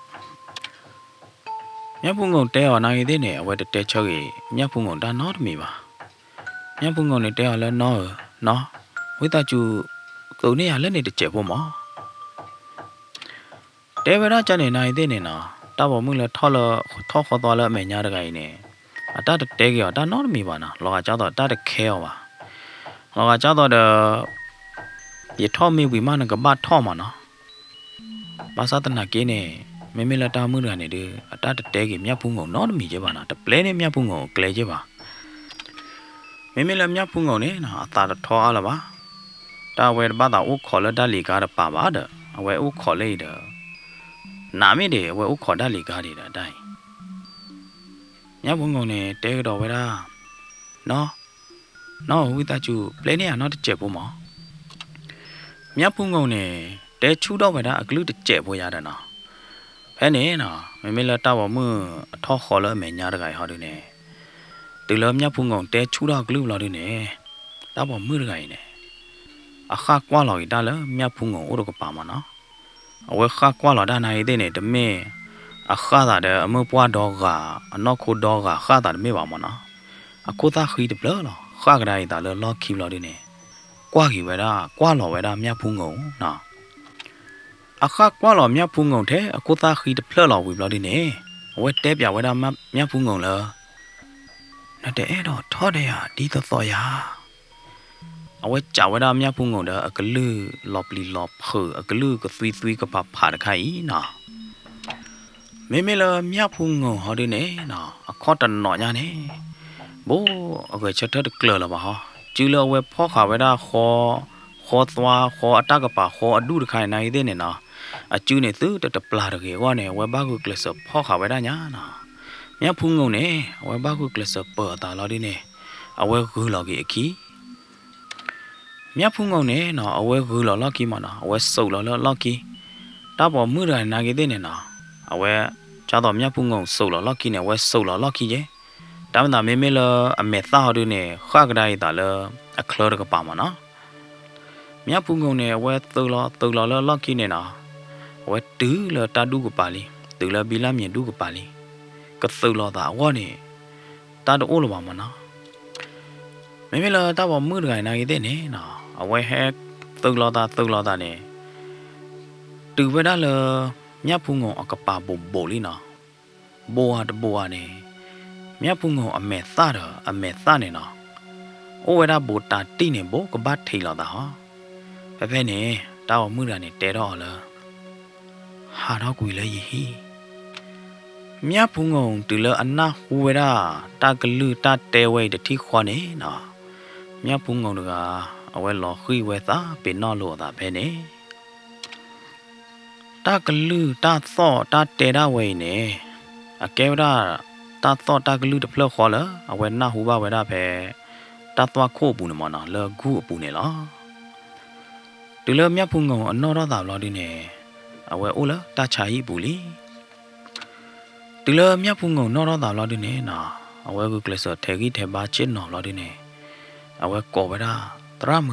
[SPEAKER 1] မြတ်ဖုန်ကုန်တဲရနိုင်သေးနေအဝဲတဲချောကြီးမြတ်ဖုန်ကုန်ဒါနော်တမီပါမြတ်ဖုန်ကုန်နေတဲရလဲနော်ဝိသချူကုံနေရလက်နေတချက်ဖို့မောတဲဗရာချနေနိုင်သေးနေနော်တဘောမှုလဲထောခေါ်သွားလဲအမေညာတကကြီးနေအတတဲကြီးဒါနော်တမီပါနော်လောကကြတော့တခဲရောပါလောကကြတော့ ye tho me we ma na ka ba tho ma no ba sa ta na ke ne me me la ta mu ra ne de ata te ke mya phu ngong no mi je ba na ta ple ne mya phu ngong kle je ba me me la mya phu ngong ne na ata ta tho a la ba ta we ba ta u kho la da li ka da pa ba da we u kho le da na me de we u kho da li ka de da dai mya phu ngong ne te do we da no we ta chu ple ne ya no te che po ma mya phu ngong ne te chu do we da a glu te che po ya da na phé ne na me me la ta wa mu tho kho la me nya da ga ha de ne từ lớp nhá phun ngọn té chú đó glu lo đi nè ta bỏ mưa cái nè à khác quá rồi ta lỡ nhá phun ngọn ô đồ cái mà nó ở khác quá rồi đa này đây nè đâm mê à khác là để mưa qua đò gà nó khô đò gà khác là mê bảo mà nó à cô ta khi được lỡ rồi khác cái này ta lỡ lo kìm lo đi nè qua gì vậy đó qua lo vậy đó nhá phun ngọn nè à khác quá rồi nhá phun ngọn thế à cô ta khi được lỡ rồi lo đi nè ở tép vào vậy đó nhá phun ngọn lỡ nó để đó thoát đây à đi tới rồi àเอาไว้จ่าไว้ดามยาพุงงเด้อกะลือหลอบลีหลอบเผอกะลือก็ซุยก็ปะผาดไข่น่ะเมละยาพุงงฮอดิเนน่ะอะขอตันหน่อยเนี่ยโบเอาก็ชัดๆเกลือละบ่ฮะจือละเว้พ่อขาไว้ดาคอตัวคออัตกะปะคออดูดไข่ในเด้เนี่ยน่ะอะจือเนี่ยตื้อตะปลาตะเกว่าเนี่ยเว้บาก็เกลือพ่อขาไว้ดาญาน่ะยาพุงงเนี่ยเว้บาก็เกลือเปิดตาลอดิเนี่ยเอาไว้คือลอกีขี้မြတ်ဖုံငုံနဲ့နော်အဝဲကူလော်လော်ကီမနော်အဝဲစုပ်လော်လော်ကီတာပေါ်မှုရနာကေတဲ့နဲ့နော်အဝဲချာတော့မြတ်ဖုံငုံစုပ်လော်လော်ကီနဲ့ဝဲစုပ်လော်လော်ကီရဲ့တာမနာမေမေလအမေသားတို့နဲ့ခါကဒိုင်တာလအခလောရကပါမနော်မြတ်ဖုံငုံနဲ့ဝဲသုလော်လော်ကီနဲ့နော်ဝဲတူးလတာဒုကပါလီတူလဘီလာမြင်ဒုကပါလီကသုလော်တာဝနေတာတို့အိုးလောပါမနော်မေမေလတာပေါ်မှုရနာကေတဲ့နဲ့နော်အဝဲဟဲသုလောတာနဲ့တူဝဲဒါလမြတ်ဖုံငုံအကပါဘိုလီနော်ဘိုဟာနဲ့မြတ်ဖုံငုံအမေသနဲ့နော်အိုဝဲဒါဘိုတာတိနဲ့ဘိုကပတ်ထိလာတာဟောဖဲနဲ့တာဝမှုရနဲ့တဲတော့လားဟာတော့ကွေလဲရီမြတ်ဖုံငုံတူလအနာဟူဝဲဒါတာကလူတာတဲဝဲတတိခွာနေနော်မြတ်ဖုံငုံတကအဝဲလော်ခွေဝဲသာပင်နော်လို့သာပဲနေတာကလူတာသော့တာတဲတာဝဲနေအကဲဝဒတာသော့တာကလူတဖလခေါ်လာအဝဲနာဟူပါဝဲတာပဲတာသွားခို့ပူနေမနော်လဂူအပူနေလားဒီလမြတ်ဖုံငုံအနော်တော့သာလော်ဒီနေအဝဲအိုလာတာချာဟီပူလီဒီလမြတ်ဖုံငုံနော်တော့သာလော်ဒီနေနော်အဝဲကကလစထဲကြီးထဲပါချစ်နော်လော်ဒီနေအဝဲကောဝဲတာတရမ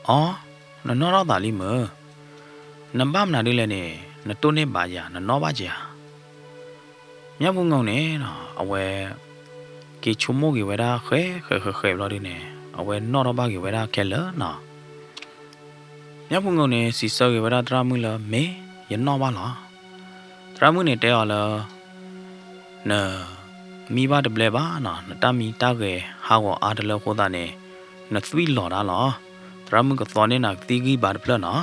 [SPEAKER 1] အော်နော်တော့သာလီမနံပါတ်မနာလေးလဲနေနတုနေပါကြနော်ပါကြမြတ်ဖုံငုံနေနော်အဝဲကေချုံမိုးကေဝဲတာခဲလော်ဒီနေအဝဲနော်တော့ပါကေဝဲတာခဲလနော်မြတ်ဖုံငုံနေစီစောကေဝဲတာတရမလမေရနော်ပါလားတရမနေတဲော်လားနော်မိဘတပလဲပါနော်နတမီတာကေဟာဝအာတလခိုတာနေနသွီလော်တာလားတရမကသောနေနာတီဂီဘာတပလနော်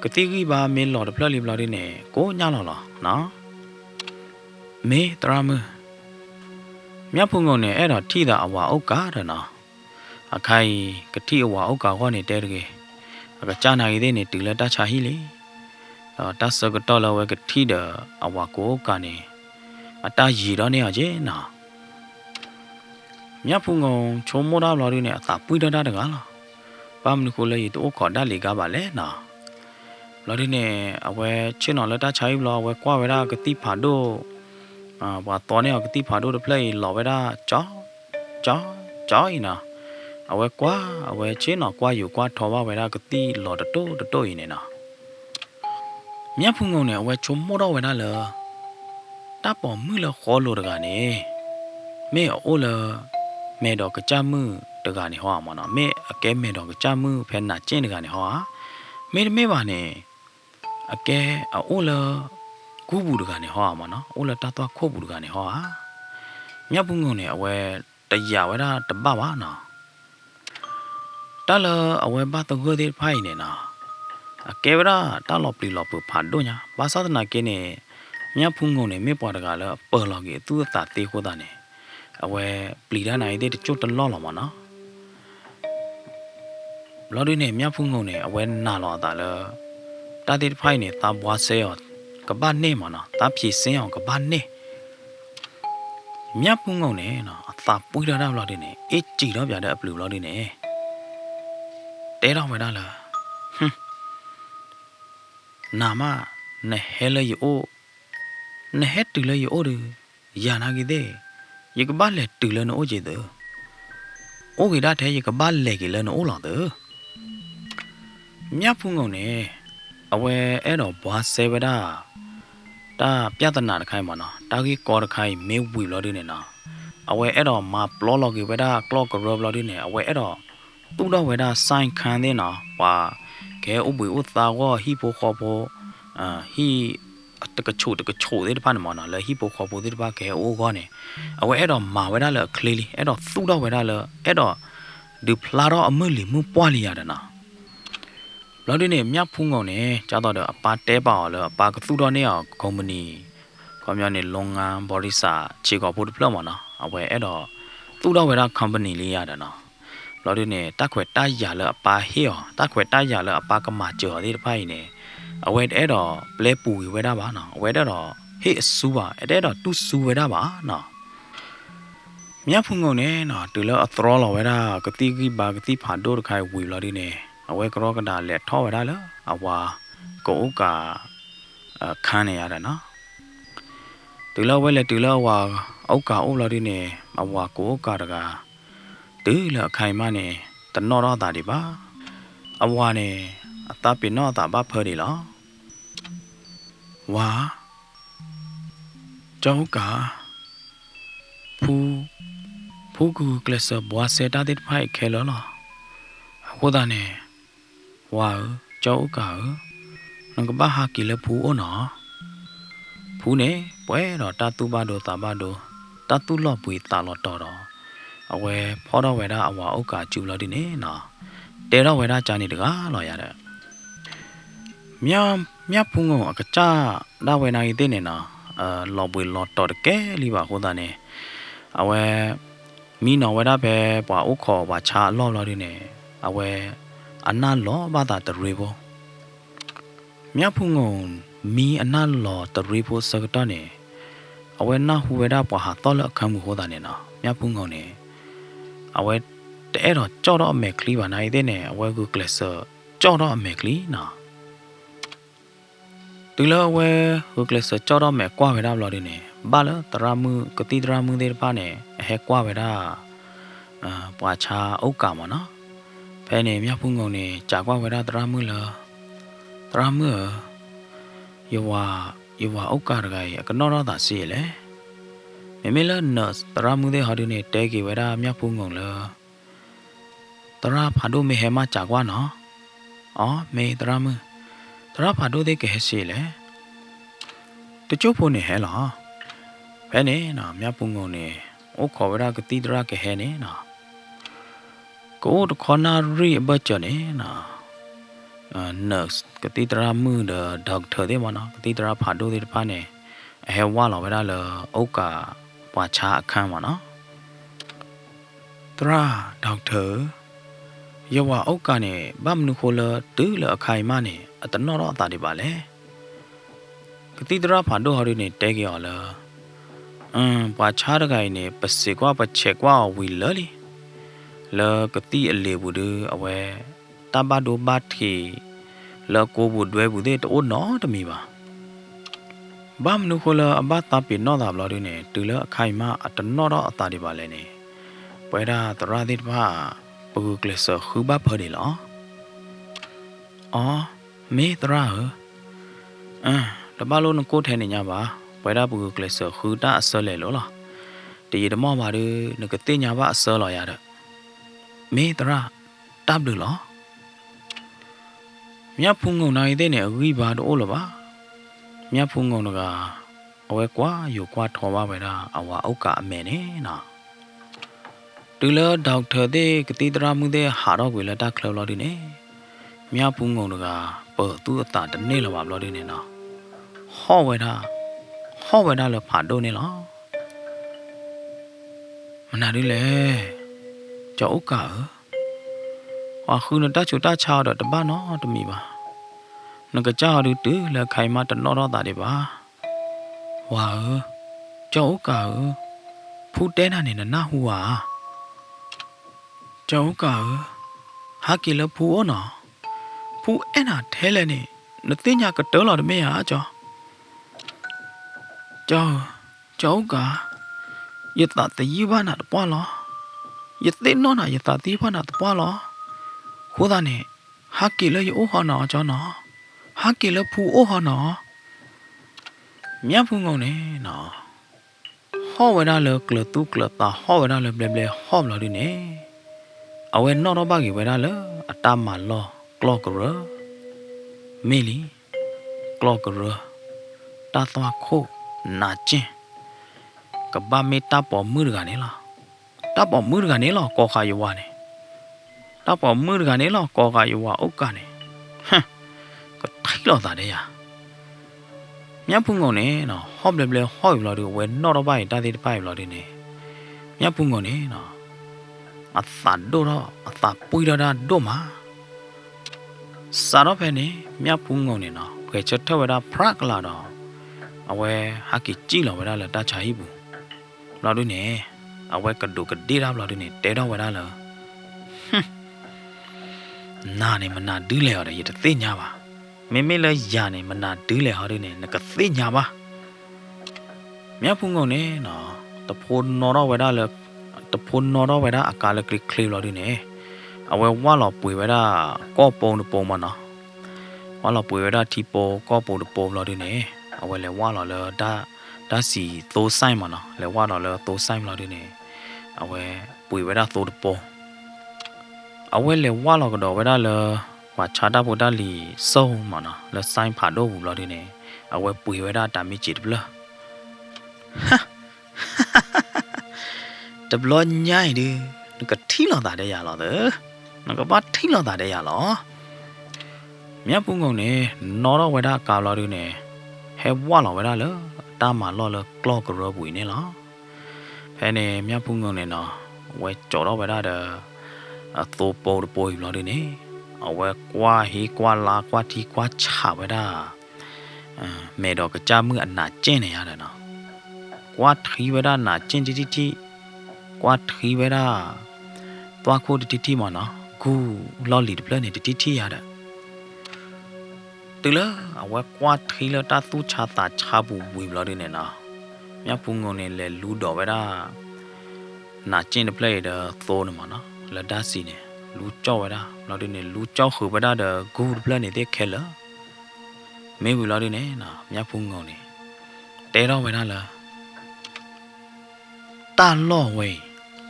[SPEAKER 1] ကတိဂီဘာမင်းလော်တပလလီဘလော်ဒီနေကိုညလော်လားနော်မေတရမမြတ်ဖုံငုံနေအဲ့တော့ထိတာအဝါဥက္ကာတဲ့နော်အခိုင်ကတိအဝါဥက္ကာဟောနေတဲတကေအကကြာနာရီတဲ့နေတူလက်တချာဟီလေတဆကတော့လဝဲကတိတဲ့အဝါကိုကနေအတားရီတော့နေရကျနော်မြတ်ဖုံငုံချုံမောတာလော်ဒီနေအသာပွိတတာတကားလားဘာမနခုလေတော့ခေါ်တတ်လေကားပါလေနော်လော်ဒီနေအဝဲချင်းတော်လက်တချာဟီဘလော်ဝဲကွာဝဲတာကတိဖာတို့ဘာတော်နေကတိဖာတို့တပလေလော်ဝဲတာကြောင်းနော်အဝဲကွာအဝဲချင်းတော်ကွာယူကွာထော်ပါဝဲတာကတိလော်တတိုးနေနော်မြတ်ဖုံငုံနေအဝဲချုံမောတော့ဝဲတာလားတပ်ပေါ်မှုလခေါ်လို့တကနေမဲအိုလမဲတော့ကကြမှုတကနေဟောမှာနော်မဲအကဲမဲတော့ကကြမှုဖဲနာကျင်းတကနေဟောမဲပါနေအကဲအိုလကူဘူးတကနေဟောမှာနော်အိုလတသွားခို့ဘူးတကနေဟောမြတ်ဖုံငုံနေအဝဲတရဝဲတာတပပါနော်တ တာလအဝဲဘာတကိုတဲ့ဖိုင်နေနာကေဗရာတာလော်ပလီလော်ပဖတ်ဒိုညာဘာသာနာကင်းနေမြဖုန်ငုံနေမေပွားတကလည်းပေါ်လော်ကြီးသူ့တာတေခိုးတာနေအဝဲပလီရနိုင်တဲ့ချို့တလော်လော်မနော်လော်ဒီနေမြဖုန်ငုံနေအဝဲနာလော်တာလေတာတဲ့ဖိုင်နေတာဘွားဆဲရောကဘာနေမနော်တာဖြည့်စင်းအောင်ကဘာနေမြဖုန်ငုံနေနော်အသာပွေးရတာလော်ဒီနေအေးကြည့်တော့ပြတဲ့အပလူလော်ဒီနေတဲတော့မလားနာမနဲ့ဟဲလေယိုနဲ့ဟဲတူလေယိုရယာနာကြီးတဲ့ယကဘာလေတူလေနိုဂျေတဲ့အိုဂီဒါတဲ့ယကဘာလေကြီးလေနိုလာတဲ့မြဖုန်ငုံနေအဝဲအဲ့တော့ဘွားဆေဝဒတာပြဿနာတခိုင်းမနော်တာကြီးကောတခိုင်းမေဝီလော်ဒီနေနော်အဝဲအဲ့တော့မပလောလော်ကြီးဝဒကလော့ကရောလော်ဒီနေအဝဲအဲ့တော့တူတော့ဝဒဆိုင်ခံနေနော်ဝါကဲဥပ္ပဥသာဝဟိပိုခေါ်ဖို့ဟိတကချိုတဲ့ဘာနမနော်လေဟိပိုခေါ်ဖို့တဲ့ဘာကဲအိုကောနေအဝဲအဲ့တော့မာဝဒလေကလေးလေးအဲ့တော့သူ့တော့ဝဒလေအဲ့တော့ဒီဖလာတော့အမလီမပွားလီရတယ်နော်လော်ဒီနေမြဖုန်ကောင်နေကြားတော့အပါတဲပါလေအပါကသူ့တော့နေအောင်ကုမ္ပဏီကောမျိုးနေလုံငန်းဘော်ဒီစာခြေကောဖို့ဒီဖလော့မနော်အဝဲအဲ့တော့သူ့တော့ဝဒကုမ္ပဏီလေးရတယ်နော်လော်ဒီနေတက်ခွဲတိုက်ရလေအပါဟေးတက်ခွဲတိုက်ရလေအပါကမာကျော်တဲ့ဖိုင်နေအဝဲအဲ့တော့ပလဲပူဝဲတာပါနော်အဝဲတော့ဟေးအဆူပါအဲ့တော့တူဆူဝဲတာပါနော်မြဖုန်ကုန်နေနော်တူလောအသရောလောဝဲတာကတိကိဘာကတိဖာဒိုခိုင်ဝီလော်ဒီနေအဝဲကရောကဒါလက်ထောဝဲတာလေအဝါကိုဥကခန်းနေရတာနော်တူလောဝဲလေတူလောဝါဥကအိုလော်ဒီနေအဝါကိုဥကတကတူလခိုင်မနေတနောတော့တာဒီပါအဝါနေအတပိနောတာဘာဖရီလောဝါကျောင်းကဖူကူကလစဘွားစေတာတဲ့ဖိုက်ခဲလောလားဟိုတာနေဝါကျောင်းကငကဘာဟာကီလဖူအောနော်ဖူနေပွဲတော့တတူပါတော့တာပါတော့တတူလော့ပွေတာလော့တော်တော့အဝဲဖောတော့ဝဲတာအဝါဥက္ကာကျူလော်ဒီနေနော်တဲတော့ဝဲတာကြာနေတကားလော်ရတဲ့မြဖုန်ကောင်အကကြဒါဝဲနိုင်တဲ့နေနော်လော်ပွေလော်တော်တကဲလီပါဟိုတာနေအဝဲမီနော်ဝဲတာပဲပွာဥခေါ်ပါချာလော်လော်ဒီနေအဝဲအနာလောဘာတာတရေဘောမြဖုန်ကောင်မီအနာလော်တရေဘောစကတနေအဝဲနာဟူဝဲတာပွာဟာတော်လအခမ်းမှုဟိုတာနေနော်မြဖုန်ကောင်နေအဝဲတဲ့တော့ကြောက်တော့အမေကလေးပါနိုင်တဲ့နဲ့အဝဲကူကလစ်ဆာကြောက်တော့အမေကလေးနော်ဒီလိုအဝဲကူကလစ်ဆာကြောက်တော့အမေကွာဝဲတာဘလို့ဒီနေဘာလဲတရာမှုကတိတရာမှုတဲ့ပါနဲ့အဟဲကွာဝဲတာပွာချာဥက္ကာမနော်ဖဲနေမြဖုန်ကုန်နေကြာကွာဝဲတာတရာမှုလားတရာမှုယောဝဥက္ကာတကရဲ့ကနောတော့တာစီလေမေလနတ်တရာမှုတဲ့ဟာဒီနေတဲကေဝဲတာမြဖုန်ကုန်လားတရာဖာဒိုမေဟမကြာကွာနော်အော်မေတရာမှုတရာဖာဒိုတဲ့ကဲစီလေတချို့ဖို့နေဟဲလားဘယ်နေနော်မြဖုန်ကုန်နေအိုခေါ်ဝဲတာကတိတရာကဲဟဲနေနော်ကိုတခေါနာရီဘတ်ချနေနော်nurse ကတိတရာမှုတဲ့ဒေါက်တာတဲ့မနော်ကတိတရာဖာဒိုတဲ့ဖာနေအဟဲဝါလောဝဲတာလေဥက္ကာပွာချာအခန်းမနော်တရာဒေါက်တာယောဝဥက္ကာနေဘမ်နုခိုလတူလအခိုင်မနေအတနောတော့တာဒီပါလေကတိတရာဖာဒိုဟာရီနေတဲကြော်လားပွာချာတကိုင်နေပစေကွာပချက်ကွာဝီလလီလကတိအလေဘူးအဝဲတဘဒိုဘတ်ခီလကိုဘူးဒွဲဘူးတဲ့တိုးနော်တမီပါဘမ်နုခိုလအဘတာပိနောတာဘလို့နေတူလအခိုင်မအတနောတော့အတာဒီပါလေနေပွဲတာတရာတိပါပကူကလစခူဘဖရီလောအော်မေတရာတဘလုံးကိုထဲနေညာပါပွဲတာပကူကလစခူတာအစလဲလောလားတရီတမောပါရနကတိညာပါအစလောရတဲ့မေတရာတပ်လို့လောမြဖုန်ငုံနိုင်တဲ့နဲ့အဝိပါတော့လောပါမြဖုန်ငုံကအဝဲကွာယူကွာထော်ပါပဲတာအဝါဥက္ကာအမေနဲ့နော် တူလဒေါက်တာတဲ့ကတိတရာမှုတဲ့ဟာတော့ကိုလည်းတက်ခလောက်လို့ဒီနေမြဖုံငုံတကပေါ်သူအတာတနေ့လောက်ပါလို့ဒီနေနော်ဟောဝဲတာလည်းဖာတော့နေလားမနာဒီလေကြောက်ကာအခုနတချူတချာတော့တပတ်နော်တမီပါနကကြောက်တူလက်ခိုင်မတနော်တော့တာဒီပါဝါကြောက်ကာဖူတဲနာနေနာဟူဝါကြောက်ကာဟာကီလဖူအောနော်ဖူအဲ့နာထဲလဲနေနသိညာကတောလာတမေဟာကြောကာယတတယိဘာနာတပွားလောယသိနော်နာယတတိဘာနာတပွားလောခိုးတာနေဟာကီလယောဟာနာကြောနော်ဟာကီလဖူအိုဟာနော်မြတ်ဖုန်ကောင်းနေနော်ဟောဝဲတာလေကလတုကလတာဟောဝဲတာလေဘလဘလဟောမလို့ဒီနေအဝဲနော်တော့ဘာကြီးဝဲတာလေအတမလောကလော့ကရမီလီကလော့ကရတာသွားခိုးနာချင်းကဘာမေတာပေါ်มือကနေလားတာပေါ်มือကနေလားကောခါယဝနေတာပေါ်มือကနေလားကောခါယဝအုတ်ကနေဟမ်ကထိုင်လို့တာတဲ့ရမြတ်ဖုန်ကောင်းနေနော်ဟောဘလဘလဟောယူလို့ဒီဝဲနော်တော့ဘာတာတိတပိုင်လို့ဒီနေမြတ်ဖုန်ကောင်းနေနော်အသာတော့အသာပွေတော့တော့မှာစာတော့ဖဲနေမြတ်ဖုန်ကောင်းနေနော်ခွေချက်ထဝရဖရကလာတော့အဝဲဟာကီကြည့်လို့ဝဲလာတချာဟိဘူးလို့ဒီနေအဝဲကဒုကဒီရာလို့ဒီနေတဲတော့ဝဲလာလားနာနေမနာဒူးလေရတယ်ရတဲ့သိညာပါမင်းမလဲရနေမနာဒူးလေဟာဒီနေငကသိညာပါမြတ်ဖုန်ကောင်းနေနော်တဖိုးနော်တော့ဝဲလာလေတဖိုးနော်တော့ဝဲလာအကာလကလစ်ခလီလို့ဒီနေအဝဲဝါလို့ပွေဝဲလာကောပုံတပုံမနော်ဝါလို့ပွေဝဲလာတီပေါ်ကောပုံတပုံလို့ဒီနေအဝဲလေဝါလို့လေဒါစီသိုးဆိုင်မနော်လေဝါလို့လေသိုးဆိုင်လို့ဒီနေအဝဲပွေဝဲလာသိုးတပုံအဝဲလေဝါလို့ကတော့ဝဲလာလေဝါချာတာပိုတာလီစုံမနော်လေဆိုင်ဖာတော့ဘူးလို့ဒီနေအဝဲပွေဝဲလာတာမီချစ်ဘလတဘလညိုင်ဒီကထီလောက်တာတဲ့ရလို့နကဘာထီလောက်တာတဲ့ရလို့မြတ်ဖုန်ကောင်းနေနော်တော့ဝဲတာကာလို့ဒီနေဟဲဝါလို့ဝဲတာလေတာမလော်လေကလော့ကရပွေနေလားဖဲနေမြတ်ဖုန်ကောင်းနေနော်ဝဲကြော်တော့ဝဲတာအသိုးပေါ်ပေါ်လို့ဒီနေအဝဲကွာဟီကွာလာကွာတီကွာချဝဲတာမေတော့ကကြမှုအနာကျင်းနေရတယ်နော်ကွာထီဝဲတာနာကျင်းတီကွာထီဝဲတာတွားခိုးတီမနော်ဂူလော်လီတပလနေတီရတယ်တူလားအဝဲကွာထီလတာသူချတာချဘူးဝီဘလို့ဒီနေနော်မြတ်ဖုန်ကောင်းနေလေလူတော်ဝဲတာနာကျင်းတပလဲတော့သိုးနေမနော်လက်ဒါစီနေလူကြောက်ဝဲတာလို့ဒီနေလူကြောက်ခုဝဲတာတော့ဂူတပလနေတဲ့ခဲလားမင်းဘူးလို့ဒီနေနော်မြတ်ဖုန်ကောင်းနေတဲတော့ဝဲတာလားတာလော့ဝဲ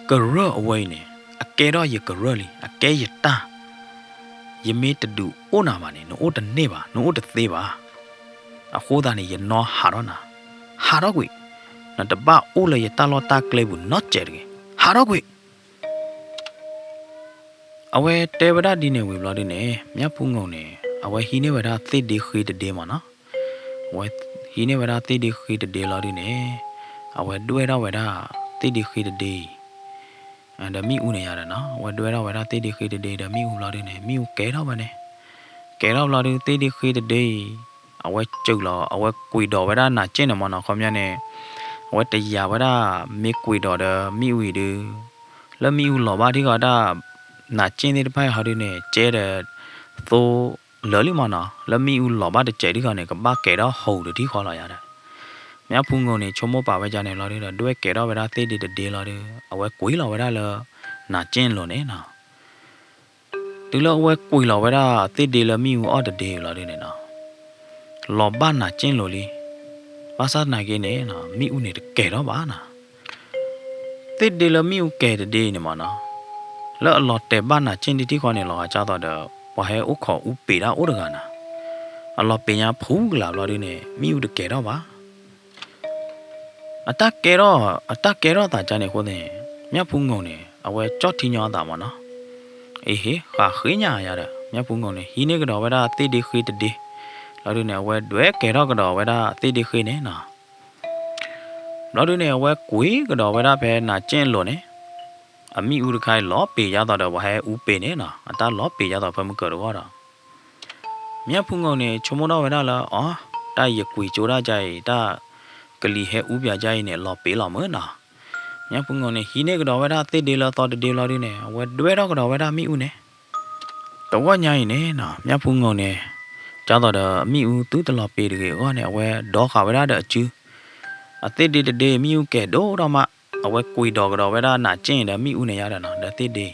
[SPEAKER 1] ကရအဝဲနေအကဲတော့ရကရလီအကဲရတာယမေတတူအိုနာပါနေနို့တနေပါနို့တသေးပါအခုဒါနေရနော်ဟာတော့ကွေနတပအိုလေရတလောတာကလေးဘူးနော်ကျဲတယ်ဟာတော့ကွေအဝဲတေဝဒဒီနေဝေဘလာဒီနေမြတ်ဖုန်ကောင်းနေအဝဲဟီနေဝဒသိဒီခိတဒေမနော်ဝဲဟီနေဝဒသိဒီခိတဒေလာဒီနေအဝဲတွဲတော့ဝဒသိဒီခိတဒေအဲ့ဒါမိဦးနေရတယ်နော်ဝဲတွဲတော့ဝဲတာတေးဒီခိတဒေဒါမိဦးလာတယ်နေမိဦးကဲတော့ဗနေကဲတော့လာတယ်တေးဒီခိတဒေအဝဲကျုပ်လာအဝဲကွေတော်ဝဲတာနာကျင်းတယ်မနော်ခေါမြနဲ့အဝဲတရားဝဲတာမိကွေတော်တယ်မိဦးတယ်လမိဦးလောဘာဒီကတာနာကျင်းတဲ့ဖိုင်ဟာဒီနေကျဲတယ်သို့လော်လီမနော်လမိဦးလောဘာတဲ့ကျဲဒီကနေကဘာကဲတော့ဟုတ်တယ်ဒီခေါ်လာရတယ်မြတ်ဖုန်ကောင်းနေချုံမပါဝဲကြနေလို့တဲ့တွဲကဲတော့ဝဲတာသေးတေးလို့အဝဲကွေးလို့ဝဲတာလောနာကျင်းလို့နေနော်ဒီလိုဝဲကွေးလို့ဝဲတာသေးတေးလို့မိဦးအော်တေးလို့နေနော်လောဘနာကျင်းလို့လီဘာသာနာကိနေနော်မိဦးနေကဲတော့ပါနာသေးတေးလို့မိဦးကဲတေးနေမနော်လောလောတဲ့ဘာနာကျင်းတီခေါ်နေလောကြတော့ဝဟဲဥခေါ်ဥပေတာဥဒကနာအလောပညာဖူးကလာလို့နေမိဦးတကဲတော့ပါအတကဲတော့တာကြနေခိုးတဲ့မြတ်ဖုန်ကောင်းနေ we chót thì nhỏ tao mà nó he khá khơi nhà ya đó nhá phun ngon này hi này cái đó vậy đó tê đi khơi tê đi là đứa này we đuế cái đó cái đó vậy đó tê đi khơi này nè đó đứa này we quý cái đó vậy đó phải là chen luôn này mi u được khai lóp bì ra đó hay u bì này nè ta lóp bì ra đó phải mới cỡ được đó nhá phun ngon này chúng nó vậy đó là ta giờ quý chỗ ra chạy ta cái li hay u bì chạy này lóp bì lóp mới nè nhá phun ngon này hi này cái đó vậy đó tê đi là to đi là đứa này we đuế đó cái đó vậy đó mi u này tao quá nhảy nè nè nhá phun ngon này cho tao đó mi u tứ tao lọp bì được cái này we đó khảo với đó đỡ chứ tết đi mi u kẻ đố đâu mà we quỳ đỏ cái đó với đó nã trên đó mi u này ra đó nè đỡ tết đi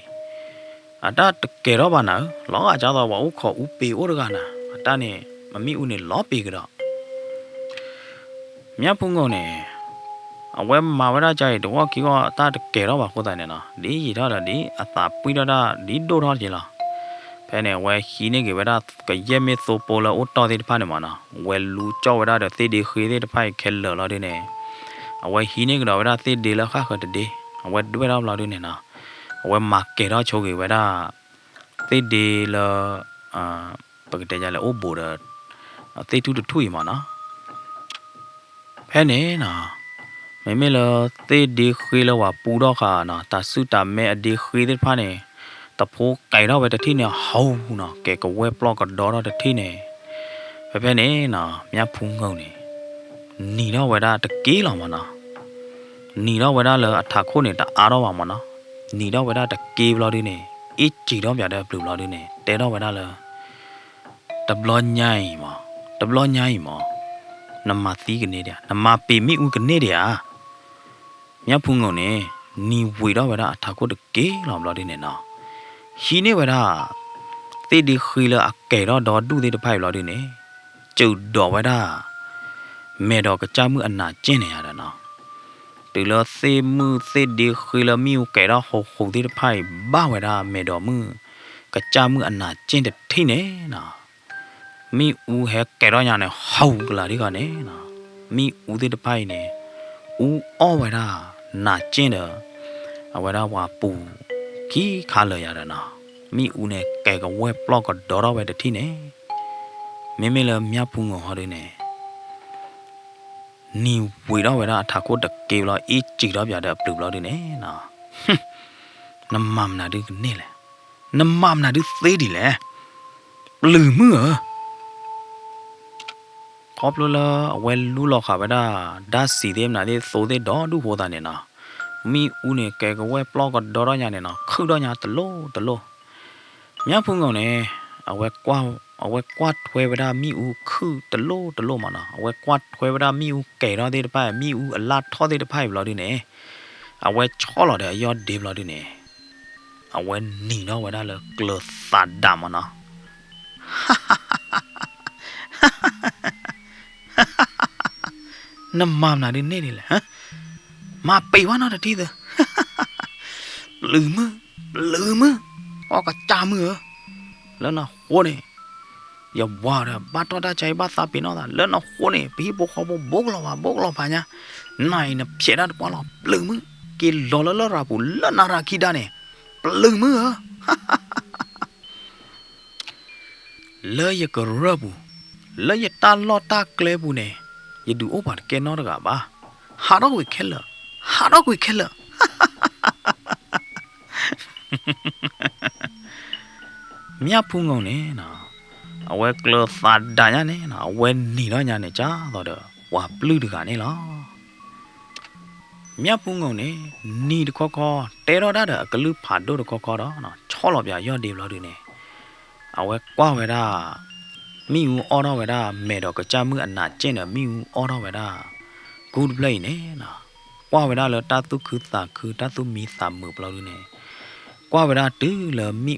[SPEAKER 1] ta kẻ đó bà nào ló cho tao bảo khó u bì u được nè ta này mà mi u này ló bì cái đó nhá phun ngon nè we mà với đó chạy đúng không khi có ta kẻ đó bà cô tài này nè đi gì đó là đi ta bùi đó đi đô đó gì là phải nè we khi này cái vậy đó cái gì mấy số bộ là ô tô thì phải nè mà nó we lu cho vậy đó để tê đi khi thì phải khéo lỡ là đi nè we khi này cái đó vậy đó tê đi là khác hơn đi we đuôi đó là đi nè nó we mặc cái đó cho cái vậy đó tê đi là bởi cái này là ô bộ đó tê tu được thui mà nó phải nè nó mấy là tê đi khi làว่าปูđó cả nó ta sư ta mẹ đi khi thì phải nè tập phố cái đó về tới này hầu nó cái web blog cái đó là tới này về này nó nhá phun ngầu này nỉ đó về đó tới kỹ lắm mà nó nỉ đó về đó là thà khô này ta á đó mà nó nỉ đó về đó tới kỹ lo đi này ít chỉ đó bây giờ được lo đi này té đó về đó là tập lo nhảy mà nằm mà tí cái này đi nằm mà bị mi u cái này đi nhá phun ngầu này nỉ về đó về đó thà khô được kỹ lắm lo đi này nó khi này vậy đó tê đi khi là kẻ đó đó đủ tê được phải lo đi nè chịu đỏ vậy đó mẹ đó cái cha mưa ăn nà trên này à đó từ là tê mưa tê đi khi là miu kẻ đó hồ hồ tê được phải ba vậy đó mẹ đó mưa cái cha mưa ăn nà trên được thế nè nó mi u hè kẻ đó nhà này hầu là đi cả nè nó mi u tê được phải nè u o vậy đó nà trên đó vậy đóว่าปูขี้ขาเลยอ่ะนะมีอูเนี่ยแกก็เว็บล็อกก็ดอรอไว้แต่ที่เนี่ยไม่เลยมีพุงหัวด้วยเนี่ยนี่วิ่งเราไว้ละถ้ากูตะเกียบเราอีจีเราอย่าเดือบดูเราด้วยเนี่ยนะน้ำมันน่ะดูนี่แหละน้ำมันน่ะดูเสียดีแหละลืมมือครบรู้ละเวลรู้หรอกค่ะว่าได้สีเดียมน่ะที่โซเดดอดูหัวตาเนี่ยนะมีอูเนี่ยแกก็เว็บล็อกก็ดอรอเนี่ยนะคือดอเนี่ยตลอnhá phun ngầu nè ở quay quát quay vào đó mi u khư tờ lô mà nó quay quát quay vào đó mi u kể đó đi phải mi u lát thọ đi phải vào đi nè ở quay chó là để do điệp vào đi nè ở quay nỉ nó vào đó là cờ sạt đàm mà nó nằm mầm nào đi nè đi là hả mà bị quá nó là đi rồi lử mơ cái cha mưa lớn nó khô này giờ qua rồi bắt nó đã chạy bắt ta bị nó là lớn nó khô này bị bốc khó bốc lo phải nhá này nó sẽ ra quá lo lử mưa kia lo ra bù lớn nó ra kia này lử mưa lỡ giờ cái rơ bù lỡ giờ ta lo ta kle bù này giờ đủ ốp bát cái nó được à ba hà đó quỳ khéo mía phun ngầu nè nó ở cờ phạt đại nhá nè nó quên nỉ đó nhà này chá rồi đó quả blue được cả nè lo mía phun ngầu nè nỉ được co té đó đã được cái lư phạt đó được co đó nó cho lọp giờ do điều lo được nè ở qua về đó miu ở đó về đó mẹ đó cái cha mưa ăn nát trên là miu ở đó về đó good play nè nó qua về đó là ta tu khứ ta tu mi sắm mượp lo được nè qua về đó tứ là miu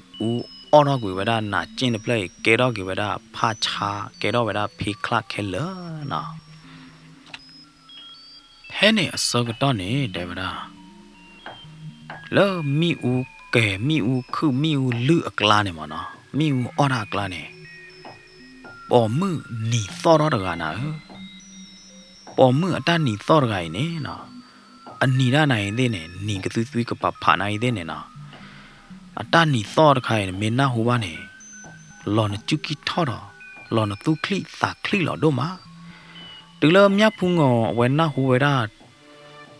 [SPEAKER 1] ở đó cái về đó nát trên là play cái đó cái về đó pha cha cái đó về đó pi clark keller nó thế này sao cái đó nè để về đó lỡ miu kẻ miu khứ miu lựa clan này mà nó miu ở đó clan này bỏ mưa nỉ to đó được à nào bỏ mưa ta nỉ to được này nè nó อันนี้ได้ไหนเด้เนี่ยนี่ก็ซื้อกับผ่านไหนเด้เนี่ยนะอันตานี่ซอดใครเนี่ยเมน่าหัวเนี่ยหลอนจุกิทอดหลอนตุคลีสาคลีหลอดมาถึงเริ่มยับพุงเว้นหน้าหัวได้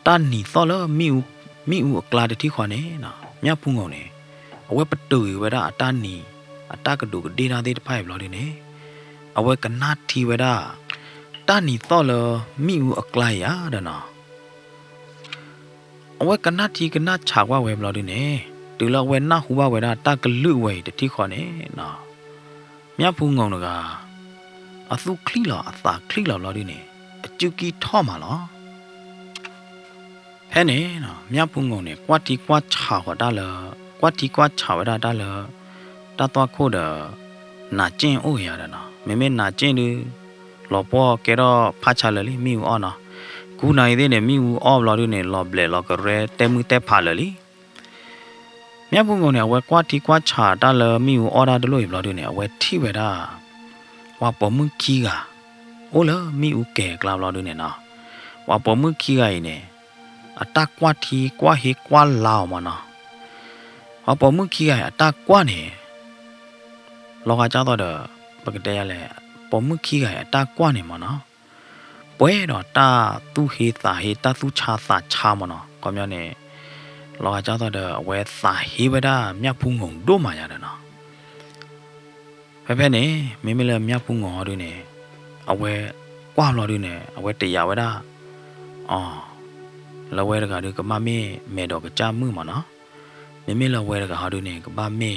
[SPEAKER 1] ตานี่ซอแล้วมีอูกลาเดที่ขวาเนี่ยนะยับพุงเนี่ยเอาไว้ประตูไว้ได้ตานี่อันตากระดูกดีนาเดทไพ่หลอดเนี่ยเอาไว้กันนาทีไว้ได้ตานี่ซอแล้วมีอูอักลายเด้อนะเอาไว้กันนาทีกันนาฉากว่าเว็บเราดิเนี่ยถึงเราเว้นหน้าหัวไว้ได้ตากระลือไว้เดที่ขวาเนี่ยนะမြတ်ဖူးငုံတကအသူခလိလာအသာခလိလာလာဒီနေအကျူကီထောမှာလားဟဲ့နေနော်မြတ်ဖူးငုံနေကွာတီကွာချာဟောတာလာကွာတီကွာချာဝဒတာလာတတော်ခိုးတယ်နာကျင်းအိုးရတာနော်မေနာကျင်းလူလောပေါ်ကဲတော့ဖာချလလီမိဦးအော်နော်ကူနိုင်သေးနေမိဦးအော်လာဒီနေလောဘလေလောကရဲတဲမှုတဲဖာလလီမြတ်ဘုံကုန်เนี่ยအဝဲကွာတီကွာချာတာလမီကိုအော်ဒါတလို့ရဘလို့เนี่ยအဝဲထိဝဲတာဝါပေါ်မှုခီကအိုလမီဦးကဲကလာဘလို့เนี่ยနော်ဝါပေါ်မှုခီကရင်เนี่ยအတကွာတီကွာဟေကွာလာမနော်ဝါပေါ်မှုခီကအတကွာเนี่ยလောကကြတော့ပကတဲ့ရလဲပေါ်မှုခီကအတကွာเนี่ยမနော်ပွဲတော့တာသူဟေသာဟေတာသူချာသာချာမနော်ကောမျိုးเนี่ยလောကကြတော့အဝဲသာဟေဝဒမြတ်ဖူးငုံတို့မှရတယ်နော်ဖဲနေမိမလဲမြတ်ဖူးငုံဟောတို့နေအဝဲကွာလော်တို့နေအဝဲတရားဝဒအော်လောဝဲတကတို့ကမမေမဲတော့ကကြမှုမနော်မိလောဝဲတကဟာတို့နေကမမေ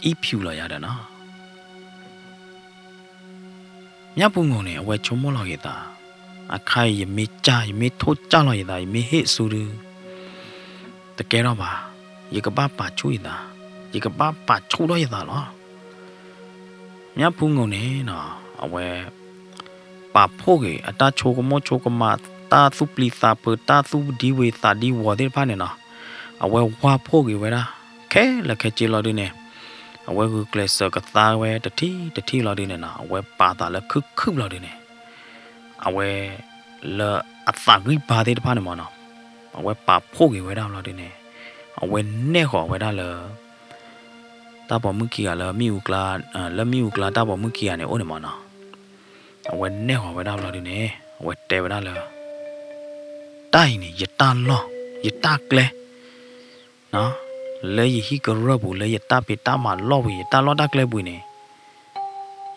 [SPEAKER 1] ဤဖြူလော်ရတယ်နော်မြတ်ဖူးငုံနေအဝဲချုံမလော်ရတာအခိုင်ရမေကြရမေထိုးကြလော်ရတာရမေဟေဆူရတကယ်တော့ပါရေကပပါချွေတာရေကပပါချိုးတော့ရတာလားမြတ်ဖူးငုံနေနော်အဝဲပါဖို့ကအတချိုကမောချိုကမတာစုပလီစာပတာစုဒီဝေစာဒီဝတဲ့ဖာနေနော်အဝဲဝါဖို့ကဝဲတာခဲလက်ခဲချီလို့ဒီနေအဝဲကကလစကသားဝဲတတိလို့ဒီနေနော်အဝဲပါတာလက်ခုလို့ဒီနေအဝဲလာအသာဂိပါတဲ့ဖာနေမနော်အဝဲပါဖို့ကဝဲတာလို့ဒီနေအဝဲနဲ့ဟောဝဲတာလေတာပေါ်မှုကြီးကလည်းမိူကလာလက်မိူကလာတာပေါ်မှုကြီးကနေအိုးနေမနော်အဝဲနဲ့ဟောဝဲတာလို့ဒီနေအဝဲတဲဝဲတာလေတိုင်းနေယတာလောယတာကလဲနော်လဲယဟိကရဘူးလဲယတာပိတာမလောဝီယတာလောတာကလဲပွေနေ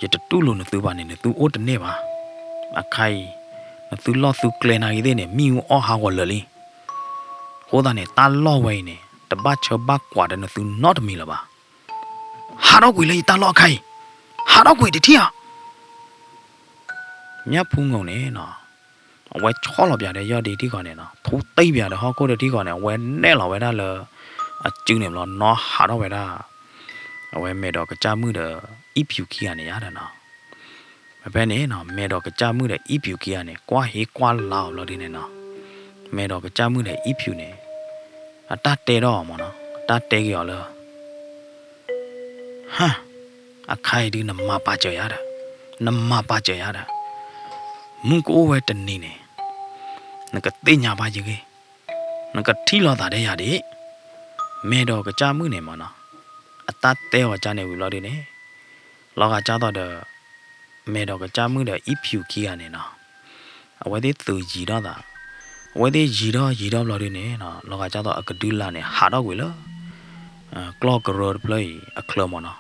[SPEAKER 1] ယတတူလို့နသူပါနေနေသူအိုးတနေပါအခိုင်နသူလောသူကလဲနာရည်နေမိူအောဟာဝလလီဟိုးတာနေတာလောဝဲနေတပတ်ချဘကွာတဲ့နသူနော့တမီလာပါဟာတော့ကွေလေတာလောခိုင်ဟာတော့ကွေတတိယမြတ်ဖူးငုံနေနော်အဝဲချောလောပြတဲ့ရဒီတိကောနေနော်ထိုးသိမ့်ပြတဲ့ဟောကိုတဲ့တိကောနေဝဲနဲ့လောဝဲတာလေအကျင်းနေမလို့နော်ဟာတော့ဝဲတာအဝဲမဲတော့ကကြမှုတဲ့ဤဖြူခီကနေရတာနော်ဘယ်နဲ့နော်မဲတော့ကကြမှုတဲ့ဤဖြူခီကနေကွာဟေးကွာလောက်လို့ဒီနေနော်မဲတော့ကကြမှုတဲ့ဤဖြူနေအတတဲတော့မနော်အတတဲကြော်လားဟာအခိုင်ဒီနမပါကြရတာနမပါကြရတာမုန်ကိုဝဲတနေနေနကတိညာပါကြီးနကထီလောတာတဲ့ရတယ်မဲတော့ကကြမှုနေမနော်အတတဲဟောကြနေပြီလို့ဒီနေလောကကြတော့တဲ့မဲတော့ကကြမှုတဲ့ဤဖြူခီရနေနော်အဝဲသေးသူကြီးတော့တာဝဲသေးရီတော့လို့ဒီနေနော်လောကကြတော့အကဒူလာနေဟာတော့ကွေလားကလော့ကရော်ပလေးအခလမနော်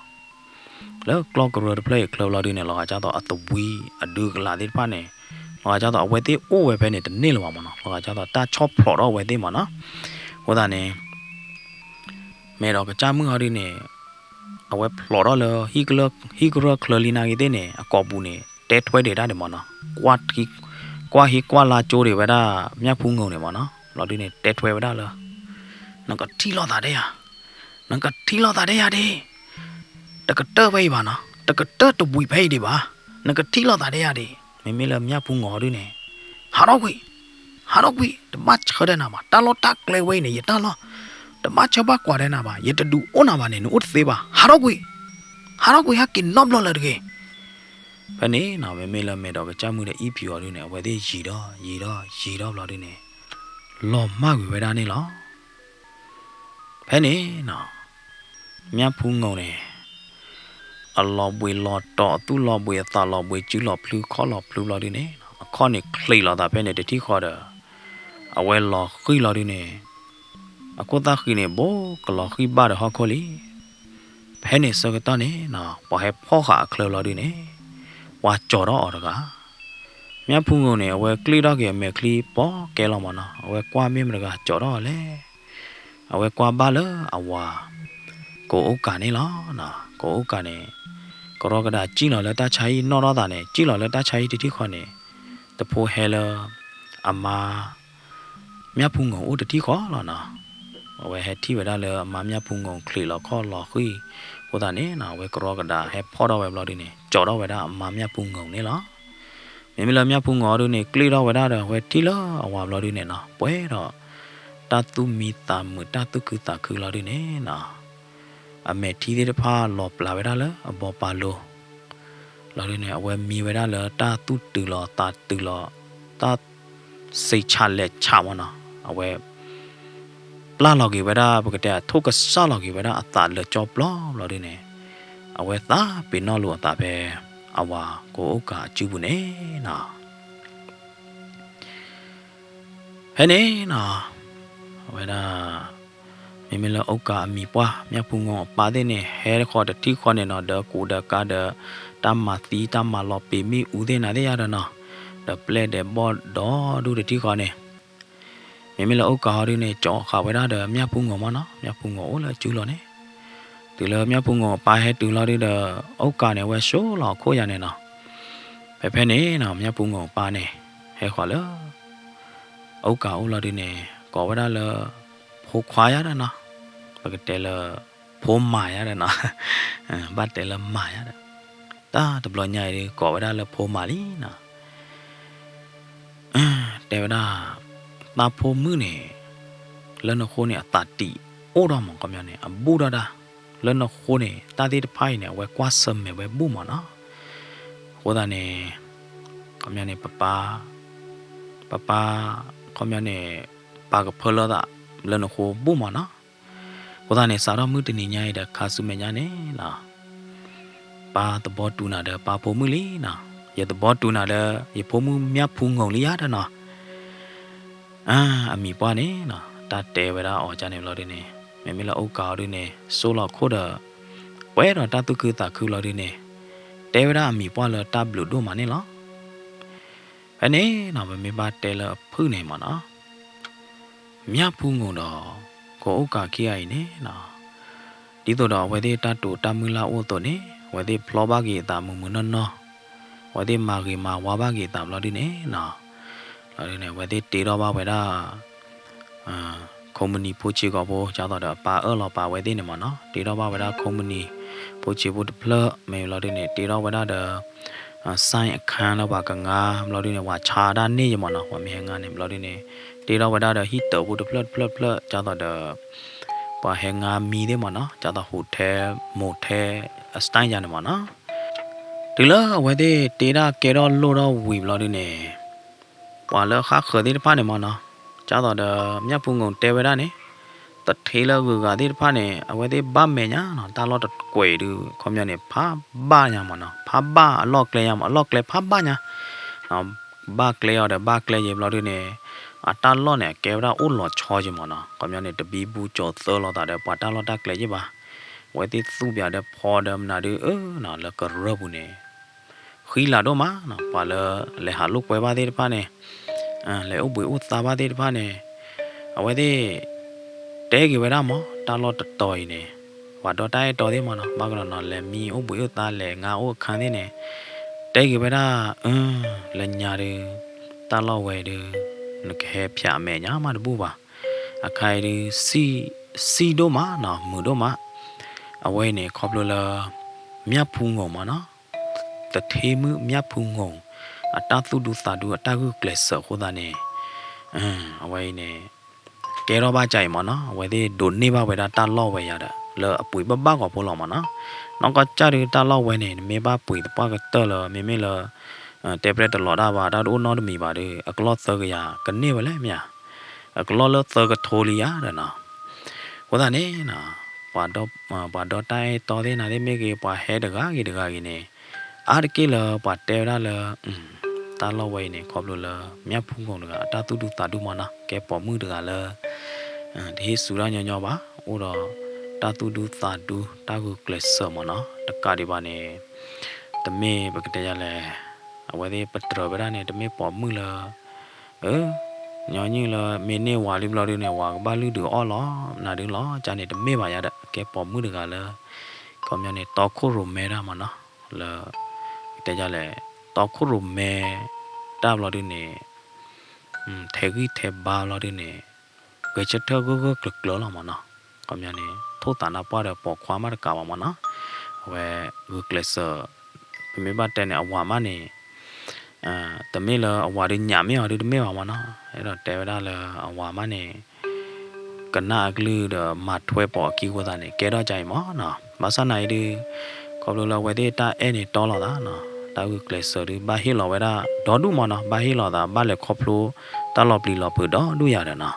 [SPEAKER 1] แล้วกลอกกระเพลย์คลาวลาดีเนี่ยเราอาจจะต้องอัตวีอดูกลาดิพาเนี่ยเราอาจจะต้องเอาไว้ที่โอ้ไว้ไปเนี่ยแต่นี่เรามาเนาะเราอาจจะต้องตาชอบพลอดเอาไว้ที่มันเนาะว่าแต่เนี่ยแม่เราก็จ้ามือเขาดีเนี่ยเอาไว้พลอดเอาเลยฮิกเลิกคลอลีนากี่เต้เนี่ยกอบบุเนี่ยเต็ดไว้เดี๋ยวได้เดี๋ยวมันเนาะกวาดกวาลาโจเดี๋ยวไว้ได้ไม่พุ่งเงาเดี๋ยวมันเนาะเราดีเนี่ยเต็ดไว้ได้เลยนั่นก็ที่เราตาได้อะนั่นก็ที่เราตาได้อะดิตะกะเตอร์ไปบ้านะตะกะเตอร์ตะบุยไปดิบ้านั่นก็ที่เราตาได้ยาดิไม่ละมีพุ่งงอด้วยเนี่ยฮาร์ดกุยแต่มาเชื่อได้นะบ้าตาลอตักเลยไว้เนี่ยตาลอแต่มาเชื่อบ้ากว่าได้นะบ้าอย่าจะดูโอนาบ้าเนี่ยอุดเสียบ้าฮาร์ดกุยฮักกินนอบล้อเลยดิไปนี่นะไม่ละไม่ดอกจ้ามือได้อีพิวด้วยเนี่ยไว้ได้ยีดอล้อด้วยเนี่ย law ma we da ni lo phe ni no mya phu ngong ne a law bwe law to tu law bwe ta law bwe chu law plu kho law plu law di ne kho ni klei law da phe ne de ti kho da a we law khi law di ne a ko ta khi ne bo ka law khi ba da ho kho li phe ne so ka ta ne no pa he pho kha klo law di ne wa cho do or ga mya phu ngong ne a we klei da ke me klei po ke law ma na a we kwa me me ga cho do le a we kwa ba le a wa ko o ka ne lo na ko o ka neก็รอกระดาจีนเราตาใช้นอตาเนี่ยจีนเราตาใช้ที่ข้อเนี่ยแต่พอเฮลอามาเมียพุงของอุตที่ข้อแล้วนะเอาไว้ให้ที่เวลาเลยอามาเมียพุงของคลีเราข้อหลอกคุยพอตาเนี่ยนะไว้ก็รอกระดาให้พ่อเราไว้เราดิเนี่ยจอดเราไว้ได้อามาเมียพุงของนี่หรอไม่เราเมียพุงของดูเนี่ยคลีเราไว้ได้เลยไว้ที่เราเอาไว้เราดิเนี่ยนะป่วยเราตาตุมีตามือตาตุคือตาคือเราดิเนี่ยนะอเมทีเดพาหลบลาเวดาเลยบอปาโลเราเนี่ยเอาไว้มีเวดาเลยตาตุตือหลอตาตือหลอตาใส่ชาเล็ชาวนะเอาไว้ปลาหลอกกี่เวดาปกติทุกข์ซาหลอกกี่เวดาตาเลยจอบล้อเราเนี่ยเอาไว้ตาเป็นนอลัวตาเปเอาว่าโกโอกาจูบุเน่นะเฮ้เน่นะเวดาไม่ละโอกาสมีป่ะเมียพุงงปาได้เนี่ยเฮรคอร์ดที่คอเนี่ยเดกูเดกาเดตามมาตีตามมาลอปีมีอุเดน่าได้ยาดเนาะเดเปลเดบอดดอดูเดที่คอเนี่ยไม่ละโอกาสเนี่ยจ่อข่าวไว้ได้เดเมียพุงงมาเนาะเมียพุงงโอ้ละจูหล่อเนี่ยตื่นเลยเมียพุงงปาให้ตื่นเราได้เดโอกาสเนี่ยเวโซ่หล่อโคยาเนี่ยเนาะไปเพเนี่ยเนาะเมียพุงงปาเนี่ยให้ขอเลยโอกาสเราได้เนี่ยก่อไว้ได้เลยพกควายอะเนาะปกติละพมหมายอะเนาะบ้านแต่ละหมายอะตาตบลอยใหญ่ดิก่อไว้ได้ละพมหมาลีเนาะแต่ว่าตาพมมือเนี่ยแล้วนโคเนี่ยตาตีโอ้ดอมก็มีเนี่ยบูดาดาแล้วนโคเนี่ยตาตีไพ่เนี่ยไว้กว่าสมเนี่ยไว้บูมเนาะโคตาเนี่ยก็มีเนี่ยป้าก็มีเนี่ยป้ากับเพลละแล้วนโคบูมเนาะโคตาเนี่ยสารมือตีนี่ใหญ่เด็กข้าสุเมียเนี่ยนะป้าตบอตูน่ะเด็กป้าพมือลีนะอย่าตบอตูน่ะเด็กอย่าพมือเมียพุงของลียาเด้อเนาะมีป้าเนี่ยนะตาเตะเวลาออกจากเนี่ยเราดิเนี่ยไม่มีละโอกาสดิเนี่ยโซลโคเดเวลาตาตุคือตาคือเราดิเนี่ยเตะเวลามีป้าเลยตาบลูดูมาเนี่ยหรออันนี้นะไม่มีบาดเตะเลยพื้นเนี่ยมันนะเมียพุงของเราก็โอกาสขี้ไอ้เนี่ยนะที่ตัวเราไว้ที่ตาตูตามือละโอตัวนี้ไว้ที่พลอบากีตามือนั่นเนาะไว้ที่มากีมาวาบากีตามเราดิเนี่ยนะเราดิเนี่ยไว้ที่ตีเราบ้าไว้ได้คอมมูนิพูชิก็พูจะต่อเดี๋ยวป้าเราป้าไว้ที่เนี่ยมันเนาะตีเราบ้าไว้ได้คอมมูนิพูชิพูดเพลไม่เราดิเนี่ยตีเราไว้ได้เดี๋ยวไซน์ค้างเราบ้ากังงาเราดิเนี่ยว่าชาด้านนี้ยังมันเนาะว่ามีงานเนี่ยเราดิเนี่ยตีเราไว้ได้เดี๋ยวฮิตเตอร์พูดเพลจะต่อเดี๋ยวพอแหงงามีได้มันเนาะจะต่อหูเทโมเทสไตล์ยันมันเนาะถึงแล้วไว้ที่ตีเราเกล้าโลเราวิบเราดิเนี่ยว่าแล้วข้าเคยที่ผ่านเนี่ยมันเนาะจะต่อเดี๋ยวเมียพุงของเทไว้ได้เนี่ยตัดเทแล้วก็การที่ผ่านเนี่ยเอาไว้ที่บ้านเมียเนาะตาเราตัดกล้วยดูความยันเนี่ยผ้าบ้านยังมันเนาะผ้าบ้าลอกเลยยังลอกเลยผ้าบ้านยังบ้าเกลียวเดี๋ยวบ้าเกลียเย็บเราดิเนี่ยตาล้อเนี่ยแกว่าอุ่นหลอดชอจิมันเนาะความยันเนี่ยตะบีบูจอดเซอร์เราแต่เดี๋ยวปาตาล้อตาเกลียจิบ่าไว้ที่สู้แบบเดี๋ยวพอเดิมนะดูน่ะแล้วก็เริ่มบุเนี่ยขี้ลาดมาเนาะพอเลยหาลูกไปบ้านที่ผ่านเนี่ยเลยอุบตาบ้านที่ผ่านเนี่ยเอาไว้ที่เด็กอยู่เวลามั้งตาล้อตัดต่อยเนี่ยว่าดอได้ต่อที่มันเนาะบางคนนอนเลยมีอุบตาเลยงาคันที่เนี่ยเด็กอยู่เวลาเลยญาติตาล้อไว้ดูนึกแค่พิจารณามาดูบ่าใครดูซีโดมาเนาะมือโดมาเอาไว้เนี่ยขอบเลยเมียพุงงมาเนาะแต่เทมือเมียพุงงตาตุดูตาดูตาก็เกล็ดเสือโคตรเนี่ยเอาไว้เนี่ยแกเราบ้าใจมันเนาะไว้ที่โดนนี่บ้าไว้ได้ตาล่อไว้ยาเด้อเลยปุ๋ยบ้ากับพวกเรามันเนาะน้องก็จ่าดูตาล่อไว้เนี่ยไม่บ้าปุ๋ยแต่ป้าก็เตอเลยไม่เลยเตะไปตลอดได้ว่าได้ดูน้องมีบ้าด้วยก็ลอดเสือกยากันนี่ไว้เลยเมีย ก็ล้อเลือดเตอร์ก็โทรลียเด้อเนาะว่าแต่เนี่ยนะป่าดอใต้ต่อที่นาที่ไม่กี่ป่าเฮดกากี่เนี่ยอาร์กิเลป่าเตวได้เลยตาเราไว้เนี่ยขอบเลยเมียพุ่งของเด็กตาตุตาดูมานะแกปอมือเด็กเลยที่สุราญญาบ้าโอ้รอตาตุตาดูตากุเกลสมานะตะการดีบานี่แต่เมย์ปกติจะเลยเอาไว้ที่ปัตตานีเนี่ยแต่เมย์ปอมือเลยnhỏ như là mình nêu hòa đi lo đi nè hòa ba lư được o ló là được ló cha này đâm mê bà ya đó cái bỏ mưa được là còn nhà này to khô rùm mê ra mà nó là tại ra là to khô rùm mê đáp lo đi nè thế ba lo đi nè cái chất thơ có cực lớn là mà nó còn nhà này thô tàn là bao được bỏ khóa mà được cả mà nó về ngược lại sợ mấy bạn trẻ này hòa mà nèแต่ไม่เลยเอาว่าดิหยาไม่เอาดิไม่เอามาเนาะเราแต่เวลาเลยเอาว่ามาเนี่ยกันหน้ากลือเดมาถ้วยปอกิ้วตาเนี่ยแกได้ใจมั้งเนาะมาสานไหนดิเขาดูเราไว้ที่ตาเอ็นี่ต่อเราตาเนาะตาคือเกลสดิบาฮิเราไว้ได้ดอดูมั้งเนาะบาฮิเราตาบ้านเล็กครอบครัวตาหลบลีหลบเปิดดอดูอย่างเนาะ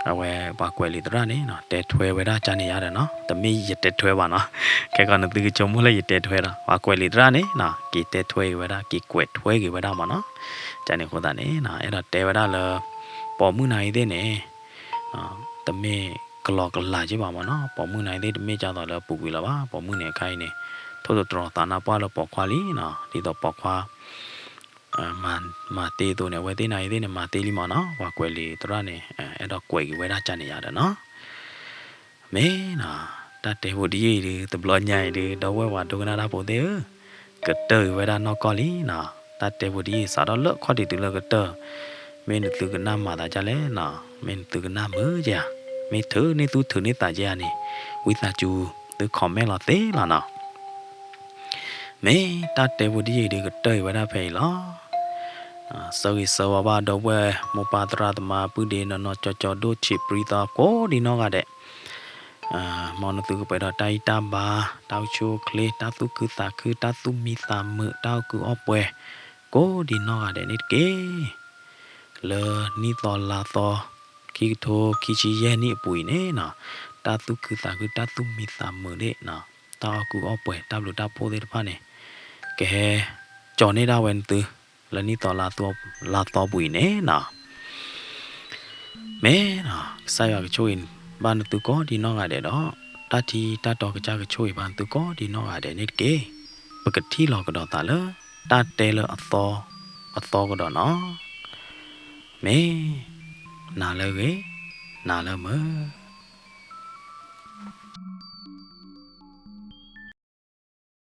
[SPEAKER 1] เอาไว้ปากไว้ลิตรนี่เนาะแต่ถ้วยไว้ได้จานนี้อย่างเนาะแต่ไม่ยึดแต่ถ้วยบ้านเนาะแค่ก่อนนึกถึงจมูกเลยยึดแต่ถ้วยละปากไว้ลิตรนี่เนาะกี่แต่ถ้วยไว้ได้กี่กวดถ้วยกี่ไว้ได้มาเนาะจานนี้คนตาเนี่ยเนาะไอ้เราแต่ไว้ได้เลยปอมือไหนเด้เนี่ยแต่ไม่กลอกกลาใช่ป่ะมาเนาะปอมือไหนเด้ไม่จ้าต่อเลยปลุกวิลาบ้าปอมือเนี่ยใครเนี่ยทุกตัวตาหน้าป้าเราปอกควาลีเนาะที่ตัวปอกความาเตะตัวเนี่ยไว้ที่ไหนที่เนี่ยมาเตะลิมาเนาะว่ากวยลีตัวเนี่ยไอ้ดอกกวยไว้ได้จานเนี่ยเนาะเม่เนาะตัดเตะหัวดีดีตัวบอลใหญ่ดีดอกไว้ว่าดูกันนะพวกเด้อเกิดเตยไว้ได้นอกกอลีเนาะตัดเตะหัวดีสาดเลิกข้อดีตัวเลิกเกิดเตอเมนตัวกันน้ำมาตาจะเล่เนาะเมนตัวกันน้ำมือจ้ะเมนถือในตัวถือในตาจ้ะนี่วิตาจูตัวคอมเมนต์เราเตะละเนาะเม่ตัดเตะหัวดีดีเกิดเตยไว้ได้เพลสวบาดเวมปาตราตมาปุเดนนจดูชิปริตาโกดีนอกอะเดมอนตุกไปดอไตตาบาตาชูเคลตาตุคือตาคือตาตุมีตามือตาคืออปเวโกดีนอกอะเดนิเกเลนี่ตอลาตอคิโทคิชิเยนี่ปุยเนนะตาตุคือตาคือตาตุมีตามือเดนะตาคืออปเวตาลุตาโพเดปาเนแกจอเนดาเวนตือแล้วนี่ต่อลาตัวบุยเน่นะแม่นะใส่ว่าก็ช่วยบ้านตุก็ดีนอกอะไรดอกตาทีตาต่อก็จะก็ช่วยบ้านตุก็ดีนอกอะไรนี่เก๋ปกติเราก็ดอตาเลยตาเตลอัตก็ดอเนาะแม่นาเลยเก๋นาเลยมั้ง